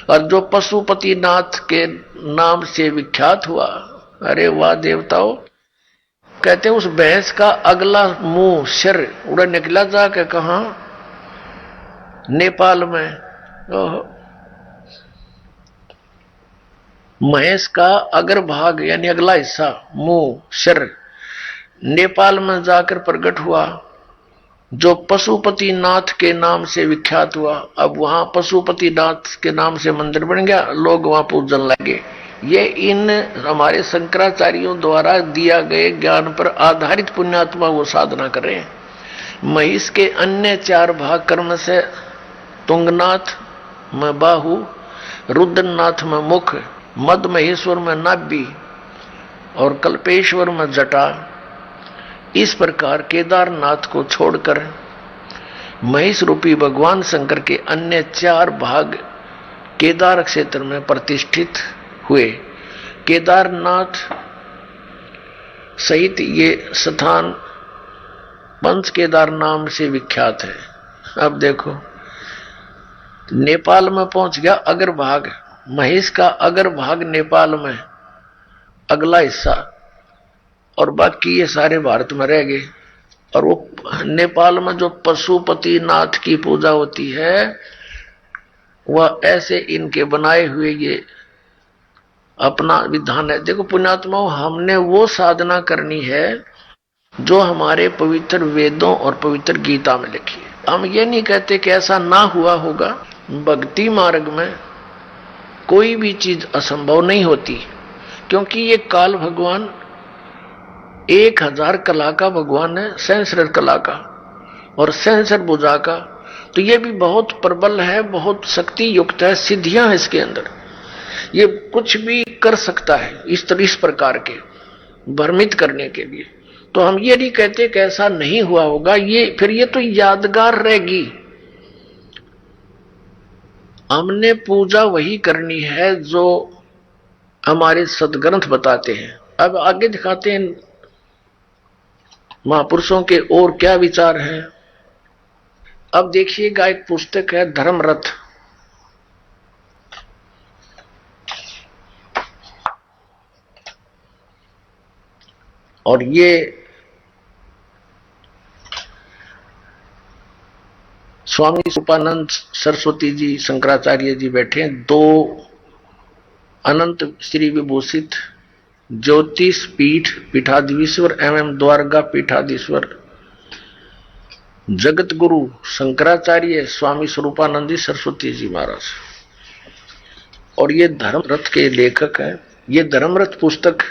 और जो पशुपति नाथ के नाम से विख्यात हुआ। अरे वाह देवताओं, कहते उस भैंस का अगला मुंह सिर उड़ा निकला जाके कहा, नेपाल में। ओहो, महेश का अगर भाग यानी अगला हिस्सा मुंह सिर नेपाल में जाकर प्रकट हुआ, जो पशुपति नाथ के नाम से विख्यात हुआ। अब वहां पशुपति नाथ के नाम से मंदिर बन गया, लोग वहां पूजन लगे। ये इन हमारे शंकराचार्यों द्वारा दिया गए ज्ञान पर आधारित पुण्यात्मा वो साधना कर रहे हैं। महिष के अन्य 4 भाग कर्म से तुंगनाथ में बाहु, रुद्रनाथ में मुख, मद महेश्वर में नाभि और कल्पेश्वर में जटा। इस प्रकार केदारनाथ को छोड़कर महिष रूपी भगवान शंकर के अन्य 4 भाग केदार क्षेत्र में प्रतिष्ठित हुए। केदारनाथ सहित ये स्थान पंच केदार नाम से विख्यात है। अब देखो नेपाल में पहुंच गया अग्रभाग, महेश का अग्रभाग नेपाल में अगला हिस्सा, और बाकी ये सारे भारत में रह गए। और वो नेपाल में जो पशुपति नाथ की पूजा होती है वह ऐसे इनके बनाए हुए ये अपना विधान है। देखो पुण्यात्माओं, हमने वो साधना करनी है जो हमारे पवित्र वेदों और पवित्र गीता में लिखी है। हम ये नहीं कहते कि ऐसा ना हुआ होगा। भक्ति मार्ग में कोई भी चीज असंभव नहीं होती, क्योंकि ये काल भगवान 1000 कला का भगवान है, सहस्र कला का और सहस्र भुजा का। तो ये भी बहुत प्रबल है, बहुत शक्ति युक्त है, सिद्धियां है इसके अंदर, ये कुछ भी कर सकता है इस प्रकार के भ्रमित करने के लिए। तो हम ये नहीं कहते कि ऐसा नहीं हुआ होगा, ये फिर ये तो यादगार रहेगी। हमने पूजा वही करनी है जो हमारे सदग्रंथ बताते हैं। अब आगे दिखाते हैं महापुरुषों के और क्या विचार हैं। अब देखिएगा, एक पुस्तक है धर्मरथ, और ये स्वामी रूपानंद सरस्वती जी शंकराचार्य जी बैठे हैं, 2 अनंत श्री विभूषित ज्योतिष पीठ पीठाधीश्वर एवं द्वारका पीठाधीश्वर जगत गुरु शंकराचार्य स्वामी स्वरूपानंद सरस्वती जी महाराज, और ये धर्मरथ के लेखक हैं। ये धर्मरथ पुस्तक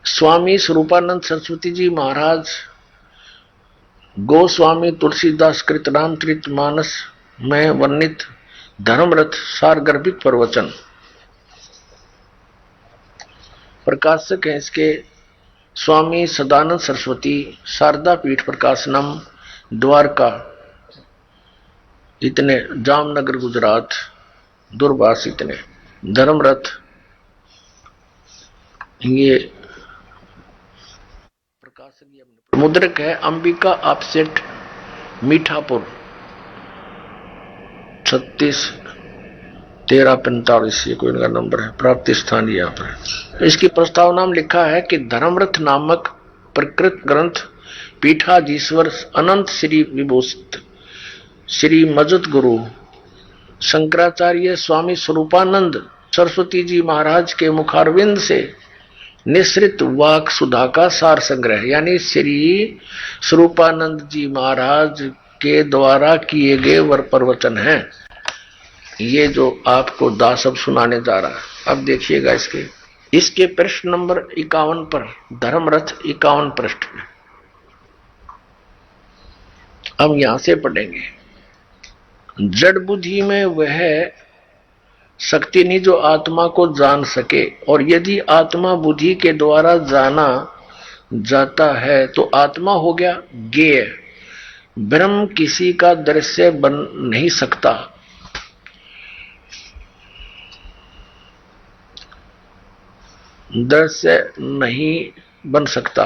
स्वामी स्वरूपानंद सरस्वती जी महाराज गोस्वामी तुलसीदास कृत रामचरित मानस में वर्णित धर्मरथ सारगर्भिक प्रवचन, प्रकाशक है इसके स्वामी सदानंद सरस्वती, शारदा पीठ प्रकाशनम, द्वारका, इतने, जामनगर गुजरात, दूरभाष इतने। धर्मरथ ये प्रकाशक मुद्रक है अंबिका अपसेट मीठापुर 36 1345, ये कोई इनका नंबर है। प्राप्ति स्थान यहाँ पर इसकी प्रस्तावना में लिखा है कि धर्मरथ नामक प्रकृत ग्रंथ पीठाधीश्वर अनंत श्री विभूषित श्री मजत गुरु शंकराचार्य स्वामी स्वरूपानंद सरस्वती जी महाराज के मुखारविंद से निश्रित वाक सुधा का सार संग्रह, यानी श्री स्वरूपानंद जी महाराज के द्वारा किए गए वर प्रवचन हैं। ये जो आपको दासब सुनाने जा रहा है। अब देखिएगा इसके प्रश्न नंबर 51 पर, धर्मरथ 51 पृष्ठ में हम यहां से पढ़ेंगे। जड़ बुद्धि में वह शक्ति नहीं जो आत्मा को जान सके, और यदि आत्मा बुद्धि के द्वारा जाना जाता है तो आत्मा हो गया ज्ञेय। ब्रह्म किसी का दृश्य बन नहीं सकता। दृश्य नहीं बन सकता,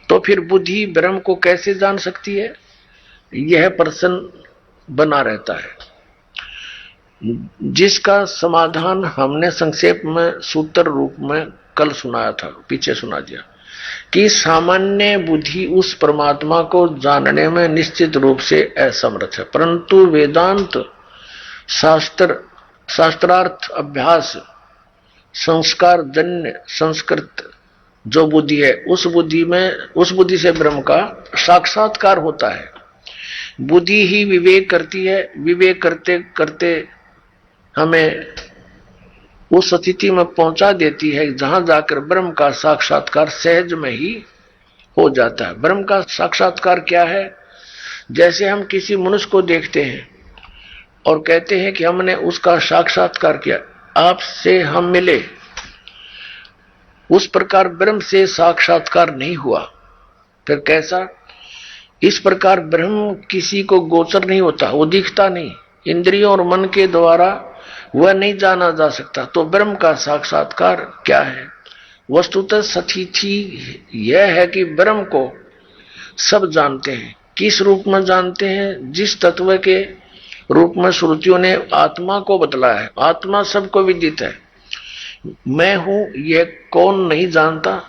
तो फिर बुद्धि ब्रह्म को कैसे जान सकती है? यह प्रश्न बना रहता है, जिसका समाधान हमने संक्षेप में सूत्र रूप में कल सुनाया था, पीछे सुना दिया कि सामान्य बुद्धि उस परमात्मा को जानने में निश्चित रूप से असमर्थ है, परंतु वेदांत शास्त्रार्थ अभ्यास संस्कार जन्य संस्कृत जो बुद्धि है, उस बुद्धि से ब्रह्म का साक्षात्कार होता है। बुद्धि ही विवेक करती है, विवेक करते करते हमें उस स्थिति में पहुंचा देती है जहां जाकर ब्रह्म का साक्षात्कार सहज में ही हो जाता है। ब्रह्म का साक्षात्कार क्या है? जैसे हम किसी मनुष्य को देखते हैं और कहते हैं कि हमने उसका साक्षात्कार किया, आपसे हम मिले, उस प्रकार ब्रह्म से साक्षात्कार नहीं हुआ। फिर कैसा? इस प्रकार ब्रह्म किसी को गोचर नहीं होता, वो दिखता नहीं, इंद्रियों और मन के द्वारा वह नहीं जाना जा सकता। तो ब्रह्म का साक्षात्कार क्या है? वस्तुतः स्थिति यह है कि ब्रह्म को सब जानते हैं। किस रूप में जानते हैं? जिस तत्व के रूप में श्रुतियों ने आत्मा को बतलाया है। आत्मा सबको विदित है। मैं हूं यह कौन नहीं जानता?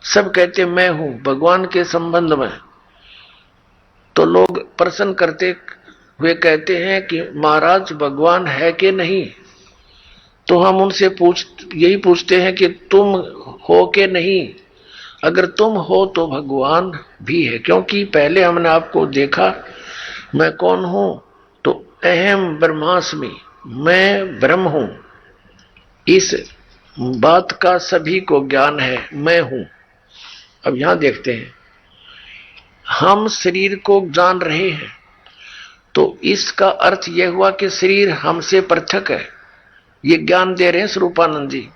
सब कहते मैं हूं। भगवान के संबंध में तो लोग प्रश्न करते हुए कहते हैं कि महाराज भगवान है कि नहीं? तो हम उनसे यही पूछते हैं कि तुम हो कि नहीं? अगर तुम हो तो भगवान भी है, क्योंकि पहले हमने आपको देखा। मैं कौन हूं? तो अहम ब्रह्मास्मि, मैं ब्रह्म हूं। इस बात का सभी को ज्ञान है, मैं हूं। अब यहां देखते हैं, हम शरीर को जान रहे हैं तो इसका अर्थ यह हुआ कि शरीर हमसे पृथक है। ये ज्ञान दे रहे हैं स्वरूपानंद जी।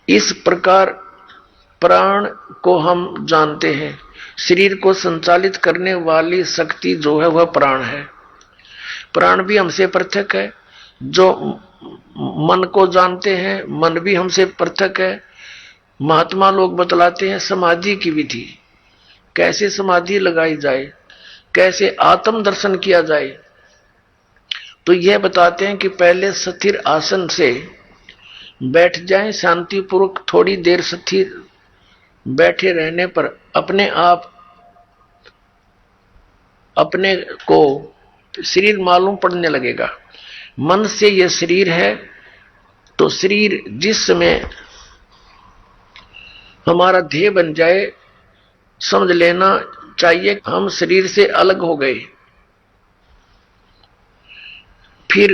इस प्रकार प्राण को हम जानते हैं। शरीर को संचालित करने वाली शक्ति जो है वह प्राण है। प्राण भी हमसे पृथक है। जो मन को जानते हैं, मन भी हमसे पृथक है। महात्मा लोग बतलाते हैं समाधि की विधि, कैसे समाधि लगाई जाए, कैसे आत्म दर्शन किया जाए। तो यह बताते हैं कि पहले स्थिर आसन से बैठ जाएं, शांतिपूर्वक थोड़ी देर स्थिर बैठे रहने पर अपने आप अपने को शरीर मालूम पड़ने लगेगा। मन से यह शरीर है, तो शरीर जिस समय हमारा ध्येय बन जाए, समझ लेना चाहिए हम शरीर से अलग हो गए। फिर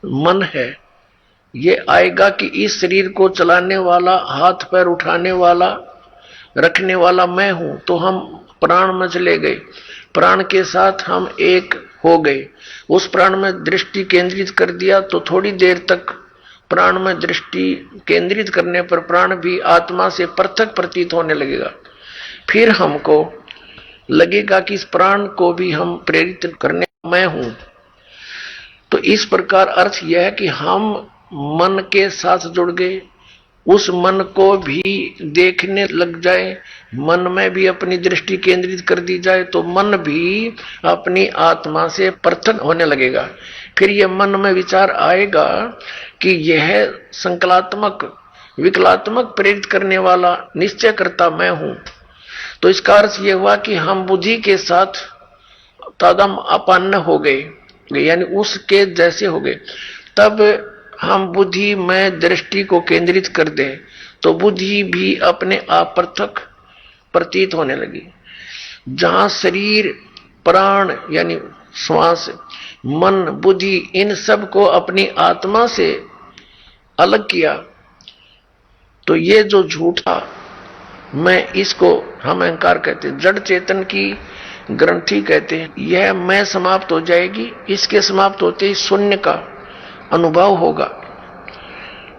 मन है, ये आएगा कि इस शरीर को चलाने वाला, हाथ पैर उठाने वाला, रखने वाला मैं हूं। तो हम प्राण में चले गए, प्राण के साथ हम एक हो गए। उस प्राण में दृष्टि केंद्रित कर दिया तो थोड़ी देर तक प्राण में दृष्टि केंद्रित करने पर प्राण भी आत्मा से पृथक प्रतीत होने लगेगा। फिर हमको लगेगा कि इस प्राण को भी हम प्रेरित करने मैं हूं। तो इस प्रकार अर्थ यह है कि हम मन के साथ जुड़ गए, उस मन को भी देखने लग जाए, मन में भी अपनी दृष्टि केंद्रित कर दी जाए तो मन भी अपनी आत्मा से पृथक होने लगेगा। फिर यह मन में विचार आएगा कि यह संकलात्मक विकलात्मक प्रेरित करने वाला निश्चय करता मैं हूं। तो इसका अर्थ यह हुआ कि हम बुद्धि के साथ तादम अपन्न हो गए, यानी उसके जैसे हो गए। तब हम बुद्धि में दृष्टि को केंद्रित कर दें तो बुद्धि भी अपने आप पृथक प्रतीत होने लगी। जहां शरीर, प्राण यानी श्वास, मन, बुद्धि, इन सब को अपनी आत्मा से अलग किया तो ये जो झूठा मैं, इसको हम अहंकार कहते हैं, जड़ चेतन की ग्रंथि कहते हैं, यह मैं समाप्त हो जाएगी। इसके समाप्त होते ही शून्य का अनुभव होगा।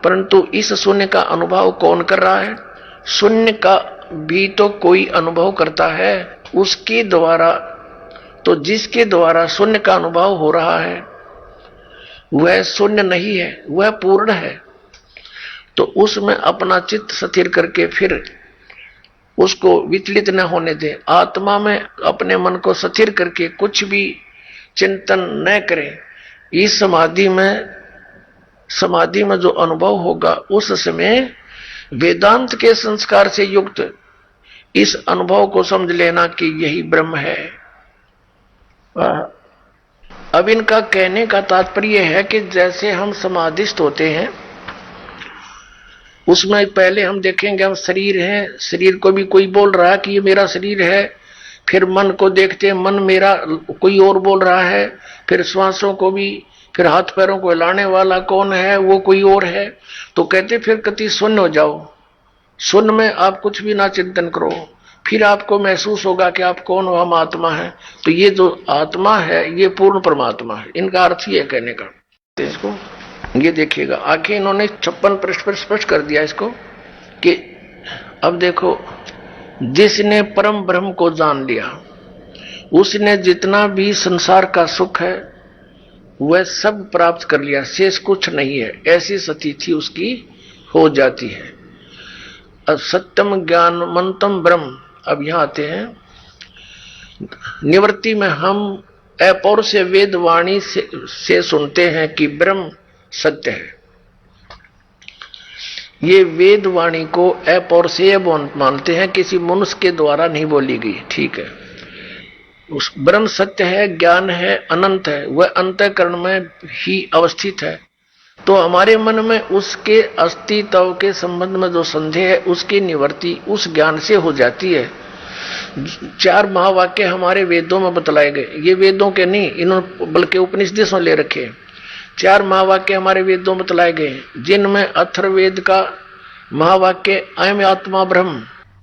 परंतु इस शून्य का अनुभव कौन कर रहा है? शून्य का भी तो कोई अनुभव करता है, उसके द्वारा। तो जिसके द्वारा शून्य का अनुभव हो रहा है वह शून्य नहीं है, वह पूर्ण है। तो उसमें अपना चित्त स्थिर करके फिर उसको विचलित न होने दे। आत्मा में अपने मन को स्थिर करके कुछ भी चिंतन न करें। इस समाधि में जो अनुभव होगा उस समय वेदांत के संस्कार से युक्त इस अनुभव को समझ लेना कि यही ब्रह्म है। अब इनका कहने का तात्पर्य है कि जैसे हम समाधिस्थ होते हैं, उसमें पहले हम देखेंगे हम शरीर है, शरीर को भी कोई बोल रहा है कि ये मेरा शरीर है। फिर मन को देखते हैं, मन मेरा कोई और बोल रहा है। फिर श्वासों को भी, फिर हाथ पैरों को हिलाने वाला कौन है, वो कोई और है। तो कहते फिर कति शून्य हो जाओ, शून्य में आप कुछ भी ना चिंतन करो, फिर आपको महसूस होगा कि आप कौन हो, हम आत्मा है। तो ये जो आत्मा है ये पूर्ण परमात्मा है। इनका अर्थ ही है कहने का। इसको ये देखिएगा, आखिर इन्होंने 56 पृष्ठ पर स्पष्ट कर दिया इसको कि अब देखो, जिसने परम ब्रह्म को जान लिया उसने जितना भी संसार का सुख है वह सब प्राप्त कर लिया, शेष कुछ नहीं है। ऐसी स्थिति उसकी हो जाती है। सत्यम ज्ञानमंतम ब्रह्म, अब यहां आते हैं। निवृत्ति में हम अपौर से वेद वाणी से सुनते हैं कि ब्रह्म सत्य है। ये वेद वाणी को अपौर से मानते हैं, किसी मनुष्य के द्वारा नहीं बोली गई, ठीक है। उस ब्रह्म सत्य है, ज्ञान है, अनंत है, वह अंतःकरण में ही अवस्थित है। तो हमारे मन में उसके अस्तित्व के संबंध में जो संदेह है उसकी निवृत्ति उस ज्ञान से हो जाती है। 4 महावाक्य हमारे वेदों में बतलाए गए, ये वेदों के नहीं, इन्होंने बल्कि उपनिषदों से ले रखे। 4 महावाक्य हमारे वेदों में बतलाए गए, जिनमें अथर्ववेद का महावाक्य अयम आत्मा ब्रह्म।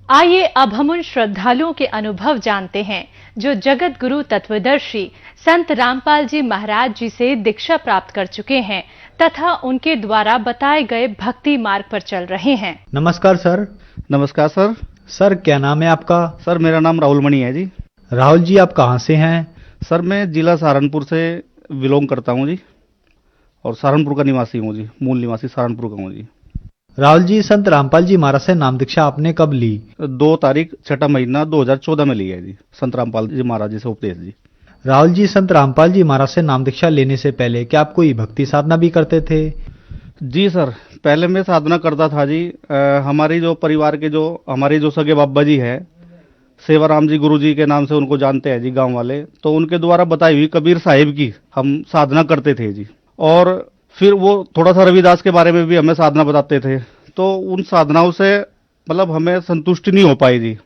आइए अब हम उन श्रद्धालुओं के अनुभव जानते हैं जो जगत गुरु तत्वदर्शी संत रामपाल जी महाराज जी से दीक्षा प्राप्त कर चुके हैं तथा उनके द्वारा बताए गए भक्ति मार्ग पर चल रहे हैं। नमस्कार सर। नमस्कार सर। सर क्या नाम है आपका? सर मेरा नाम राहुल मणि है जी। राहुल जी आप कहाँ से हैं? सर मैं जिला सहारनपुर से बिलोंग करता हूँ जी, और सहारनपुर का निवासी हूँ जी, मूल निवासी सहारनपुर का हूँ जी। राहुल जी, संत रामपाल जी महाराज से नाम दीक्षा आपने कब ली? 2 तारीख 6 महीना 2014 में ली है जी, संत रामपाल जी महाराज जी से उपदेश जी। राहुल जी, संत रामपाल जी महाराज से नाम दीक्षा लेने से पहले क्या आप कोई भक्ति साधना भी करते थे? जी सर, पहले मैं साधना करता था जी। हमारी जो परिवार के हमारे जो सगे बाबा जी है, सेवाराम जी गुरु जी के नाम से उनको जानते हैं जी गांव वाले, तो उनके द्वारा बताई हुई कबीर साहिब की हम साधना करते थे जी। और फिर वो थोड़ा सा रविदास के बारे में भी हमें साधना बताते थे, तो उन साधनाओं से मतलब हमें संतुष्टि नहीं हो पाई जी।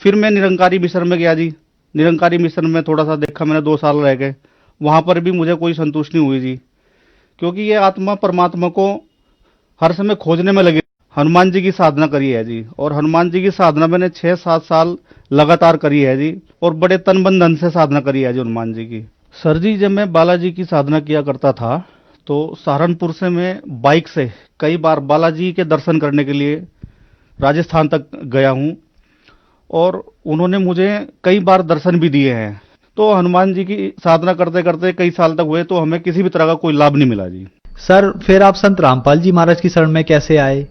फिर मैं निरंकारी मिशन में गया जी। निरंकारी मिशन में थोड़ा सा देखा मैंने, 2 साल रह गए, वहां पर भी मुझे कोई संतुष्टि नहीं हुई जी, क्योंकि ये आत्मा परमात्मा को हर समय खोजने में लगे। हनुमान जी की साधना करी है जी, और हनुमान जी की साधना मैंने 6-7 साल लगातार करी है जी, और बड़े तन मन धन से साधना करी है जी हनुमान जी की। सर जी, जब मैं बालाजी की साधना किया करता था तो सहारनपुर से मैं बाइक से कई बार बालाजी के दर्शन करने के लिए राजस्थान तक गया हूं, और उन्होंने मुझे कई बार दर्शन भी दिए हैं। तो हनुमान जी की साधना करते करते कई साल तक हुए, तो हमें किसी भी तरह का कोई लाभ नहीं मिला जी। सर फिर आप संत रामपाल जी महाराज की शरण में कैसे आए?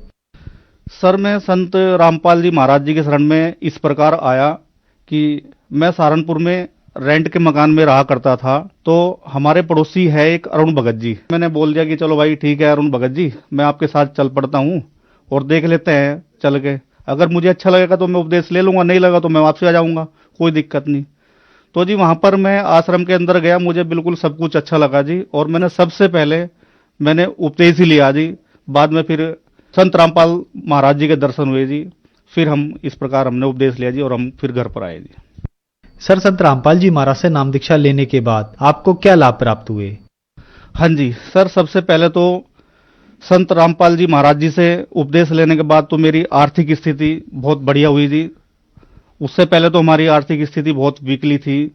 सर मैं संत रामपाल जी महाराज जी के शरण में इस प्रकार आया कि मैं सहारनपुर में रेंट के मकान में रहा करता था। तो हमारे पड़ोसी है एक अरुण भगत जी। मैंने बोल दिया कि चलो भाई ठीक है अरुण भगत जी, मैं आपके साथ चल पड़ता हूँ और देख लेते हैं चल के, अगर मुझे अच्छा लगेगा तो मैं उपदेश ले लूंगा, नहीं लगा तो मैं वापस आ जाऊंगा, कोई दिक्कत नहीं। तो जी वहां पर मैं आश्रम के अंदर गया, मुझे बिल्कुल सब कुछ अच्छा लगा जी, और मैंने सबसे पहले मैंने उपदेश ही लिया जी। बाद में फिर संत रामपाल महाराज जी के दर्शन हुए जी, फिर हम इस प्रकार हमने उपदेश लिया जी, और हम फिर घर पर आए जी। सर संत रामपाल जी महाराज से नाम दीक्षा लेने के बाद आपको क्या लाभ प्राप्त हुए? हाँ जी सर, सबसे पहले तो संत रामपाल जी महाराज जी से उपदेश लेने के बाद तो मेरी आर्थिक स्थिति बहुत बढ़िया हुई जी। उससे पहले तो हमारी आर्थिक स्थिति बहुत वीकली थी,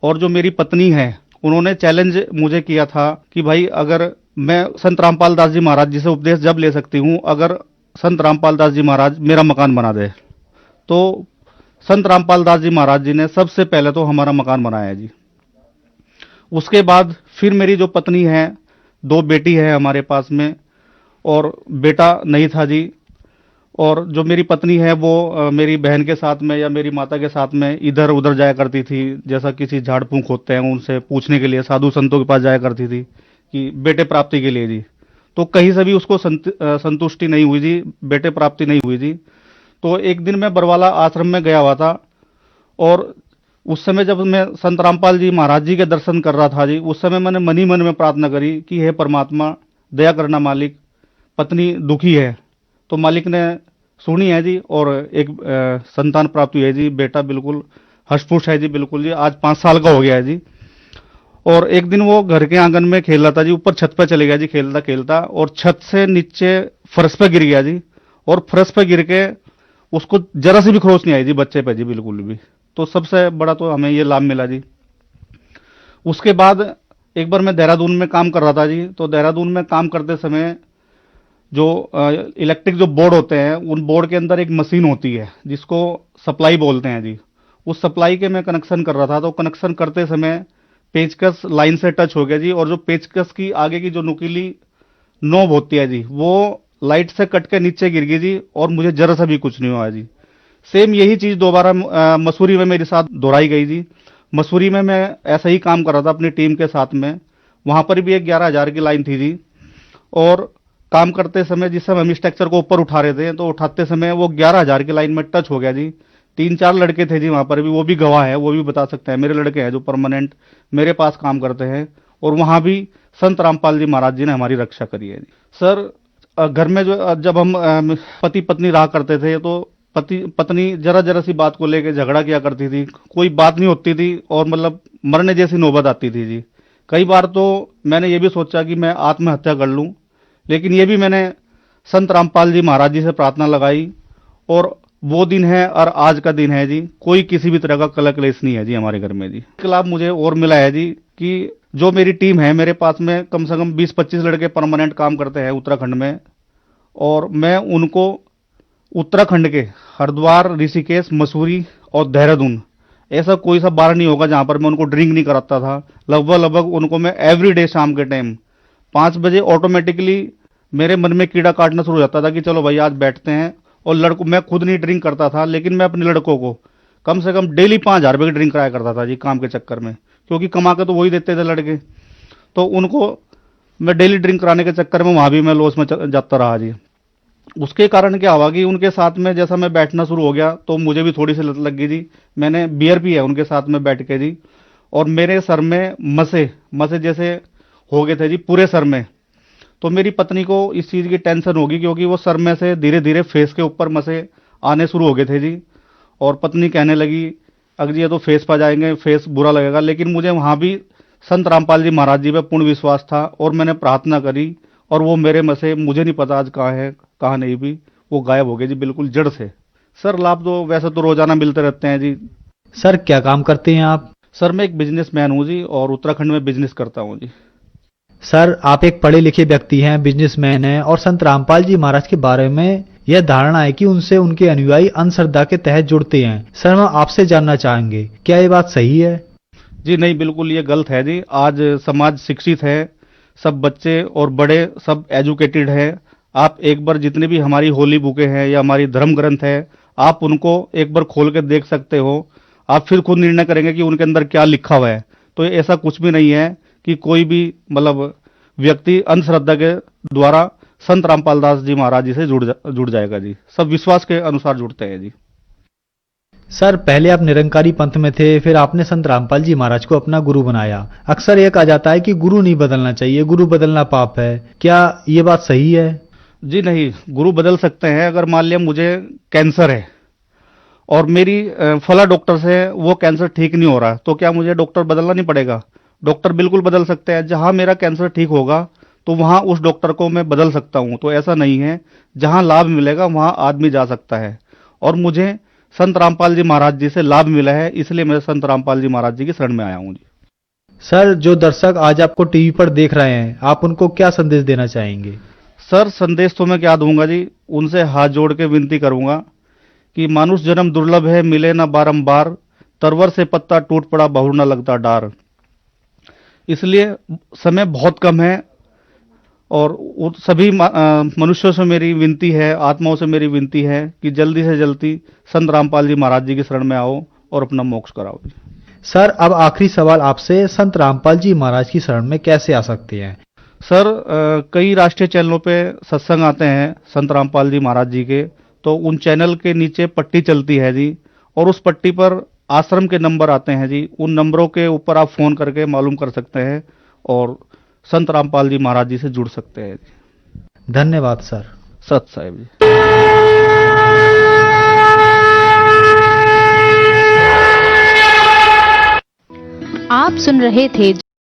और जो मेरी पत्नी है उन्होंने चैलेंज मुझे किया था कि भाई अगर मैं संत रामपाल दास जी महाराज जी से उपदेश जब ले सकती हूँ अगर संत रामपाल दास जी महाराज मेरा मकान बना दे। तो संत रामपाल दास जी महाराज जी ने सबसे पहले तो हमारा मकान बनाया जी। उसके बाद फिर मेरी जो पत्नी है, 2 बेटी है हमारे पास में, और बेटा नहीं था जी। और जो मेरी पत्नी है वो मेरी बहन के साथ में या मेरी माता के साथ में इधर उधर जाया करती थी, जैसा किसी झाड़ फूंक होते हैं उनसे पूछने के लिए साधु संतों के पास जाया करती थी कि बेटे प्राप्ति के लिए जी। तो कहीं से भी उसको संतुष्टि नहीं हुई जी, बेटे प्राप्ति नहीं हुई जी। तो एक दिन मैं बरवाला आश्रम में गया हुआ था, और उस समय जब मैं संत रामपाल जी महाराज जी के दर्शन कर रहा था जी, उस समय मैंने मन ही मन में प्रार्थना करी कि हे परमात्मा दया करना मालिक, पत्नी दुखी है। तो मालिक ने सुनी है जी, और एक संतान प्राप्त हुई है जी, बेटा बिल्कुल हष्टपुष्ट है जी, बिल्कुल जी, आज 5 साल का हो गया है जी। और एक दिन वो घर के आंगन में खेल रहा था जी, ऊपर छत पे चले गया जी खेलता खेलता, और छत से नीचे फर्श पे गिर गया जी, और फर्श पे गिर के उसको जरा सी भी खरोच नहीं आई जी बच्चे पे जी, बिल्कुल भी। तो सबसे बड़ा तो हमें ये लाभ मिला जी। उसके बाद एक बार मैं देहरादून में काम कर रहा था जी, तो देहरादून में काम करते समय जो इलेक्ट्रिक जो बोर्ड होते हैं, उन बोर्ड के अंदर एक मशीन होती है जिसको सप्लाई बोलते हैं जी। उस सप्लाई के मैं कनेक्शन कर रहा था, तो कनेक्शन करते समय पेचकस लाइन से टच हो गया जी, और जो पेचकस की आगे की जो नुकीली नोब होती है जी, वो लाइट से कट के नीचे गिर गई जी, और मुझे जरा सा भी कुछ नहीं हुआ जी। सेम यही चीज दोबारा मसूरी में मेरे साथ दोहराई गई जी। मसूरी में मैं ऐसा ही काम कर रहा था अपनी टीम के साथ में, वहां पर भी एक 11,000 की लाइन थी जी। और काम करते समय जिस समय हम स्ट्रक्चर को ऊपर उठा रहे थे तो उठाते समय वो 11,000 की लाइन में टच हो गया जी। 3-4 लड़के थे जी वहां पर भी, वो भी गवाह है, वो भी बता सकते हैं, मेरे लड़के हैं जो परमानेंट मेरे पास काम करते हैं। और वहां भी संत रामपाल जी महाराज जी ने हमारी रक्षा करी है जी। सर घर में जो जब हम पति पत्नी रहा करते थे तो पत्नी जरा जरा सी बात को लेकर झगड़ा किया करती थी, कोई बात नहीं होती थी और मतलब मरने जैसी नौबत आती थी जी। कई बार तो मैंने ये भी सोचा कि मैं आत्महत्या कर लूं, लेकिन ये भी मैंने संत रामपाल जी महाराज जी से प्रार्थना लगाई और वो दिन है और आज का दिन है जी, कोई किसी भी तरह का कलह क्लेश नहीं है जी हमारे घर में जी। एक लाभ मुझे और मिला है जी कि जो मेरी टीम है, मेरे पास में कम से कम 20-25 लड़के परमानेंट काम करते हैं उत्तराखंड में, और मैं उनको उत्तराखंड के हरिद्वार, ऋषिकेश, मसूरी और देहरादून, ऐसा कोई सा बार नहीं होगा जहां पर मैं उनको ड्रिंक नहीं कराता था। लगभग उनको मैं एवरीडे शाम के टाइम 5 बजे ऑटोमेटिकली मेरे मन में कीड़ा काटना शुरू हो जाता था कि चलो भाई आज बैठते हैं। और लड़कों, मैं खुद नहीं ड्रिंक करता था, लेकिन मैं अपने लड़कों को कम से कम डेली 5,000 रुपये की ड्रिंक कराया करता था जी काम के चक्कर में, क्योंकि कमा के तो वही देते थे लड़के। तो उनको मैं डेली ड्रिंक कराने के चक्कर में वहां भी मैं लॉस में जाता रहा जी। उसके कारण क्या हुआ कि उनके साथ में जैसा मैं बैठना शुरू हो गया तो मुझे भी थोड़ी सी लत लग गई जी। मैंने बियर पी है उनके साथ में बैठ के जी, और मेरे सर में मसे जैसे हो गए थे जी पूरे सर में। तो मेरी पत्नी को इस चीज की टेंशन होगी, क्योंकि वो सर में से धीरे धीरे फेस के ऊपर मसे आने शुरू हो गए थे जी। और पत्नी कहने लगी अगर ये तो फेस पर जाएंगे, फेस बुरा लगेगा। लेकिन मुझे वहां भी संत रामपाल जी महाराज जी पे पूर्ण विश्वास था और मैंने प्रार्थना करी, और वो मेरे मसे, मुझे नहीं पता आज कहाँ है कहाँ नहीं, भी वो गायब हो गए जी बिल्कुल जड़ से। सर लाभ तो वैसे तो रोजाना मिलते रहते हैं जी। सर क्या काम करते हैं आप? सर मैं एक बिजनेसमैन हूँ जी, और उत्तराखंड में बिजनेस करता हूँ जी। सर आप एक पढ़े लिखे व्यक्ति हैं, बिजनेसमैन हैं, और संत रामपाल जी महाराज के बारे में यह धारणा है कि उनसे उनके अनुयायी अंधश्रद्धा के तहत जुड़ते हैं। सर हम आपसे जानना चाहेंगे, क्या ये बात सही है? जी नहीं, बिल्कुल ये गलत है जी। आज समाज शिक्षित है, सब बच्चे और बड़े सब एजुकेटेड है। आप एक बार जितने भी हमारी होली बुकें हैं या हमारी धर्म ग्रंथ है, आप उनको एक बार खोल के देख सकते हो। आप फिर खुद निर्णय करेंगे कि उनके अंदर क्या लिखा हुआ है। तो ऐसा कुछ भी नहीं है कि कोई भी मतलब व्यक्ति अंधश्रद्धा के द्वारा संत रामपाल दास जी महाराज जी से जुड़ जाएगा जी। सब विश्वास के अनुसार जुड़ते हैं जी। सर पहले आप निरंकारी पंथ में थे, फिर आपने संत रामपाल जी महाराज को अपना गुरु बनाया। अक्सर यह कहा जाता है कि गुरु नहीं बदलना चाहिए, गुरु बदलना पाप है, क्या ये बात सही है? जी नहीं, गुरु बदल सकते हैं। अगर मान लिया मुझे कैंसर है और मेरी फला डॉक्टर से वो कैंसर ठीक नहीं हो रहा, तो क्या मुझे डॉक्टर बदलना नहीं पड़ेगा? डॉक्टर बिल्कुल बदल सकते हैं। जहां मेरा कैंसर ठीक होगा तो वहां उस डॉक्टर को मैं बदल सकता हूं। तो ऐसा नहीं है, जहां लाभ मिलेगा वहां आदमी जा सकता है। और मुझे संत रामपाल जी महाराज जी से लाभ मिला है, इसलिए मैं संत रामपाल जी महाराज जी की शरण में आया हूं जी। सर जो दर्शक आज आपको टीवी पर देख रहे हैं, आप उनको क्या संदेश देना चाहेंगे? सर संदेश तो मैं क्या दूंगा जी, उनसे हाथ जोड़ के विनती करूंगा कि मानुष जन्म दुर्लभ है, मिले ना बारंबार, तरवर से पत्ता टूट पड़ा बहुर न लगता डार। इसलिए समय बहुत कम है, और सभी मनुष्यों से मेरी विनती है, आत्माओं से मेरी विनती है कि जल्दी से जल्दी संत रामपाल जी महाराज जी की शरण में आओ और अपना मोक्ष कराओ जी। सर अब आखिरी सवाल आपसे, संत रामपाल जी महाराज की शरण में कैसे आ सकते हैं? सर कई राष्ट्रीय चैनलों पे सत्संग आते हैं संत रामपाल जी महाराज जी के, तो उन चैनल के नीचे पट्टी चलती है जी, और उस पट्टी पर आश्रम के नंबर आते हैं जी। उन नंबरों के ऊपर आप फोन करके मालूम कर सकते हैं और संत रामपाल जी महाराज जी से जुड़ सकते हैं जी। धन्यवाद सर। सत साहिब जी। आप सुन रहे थे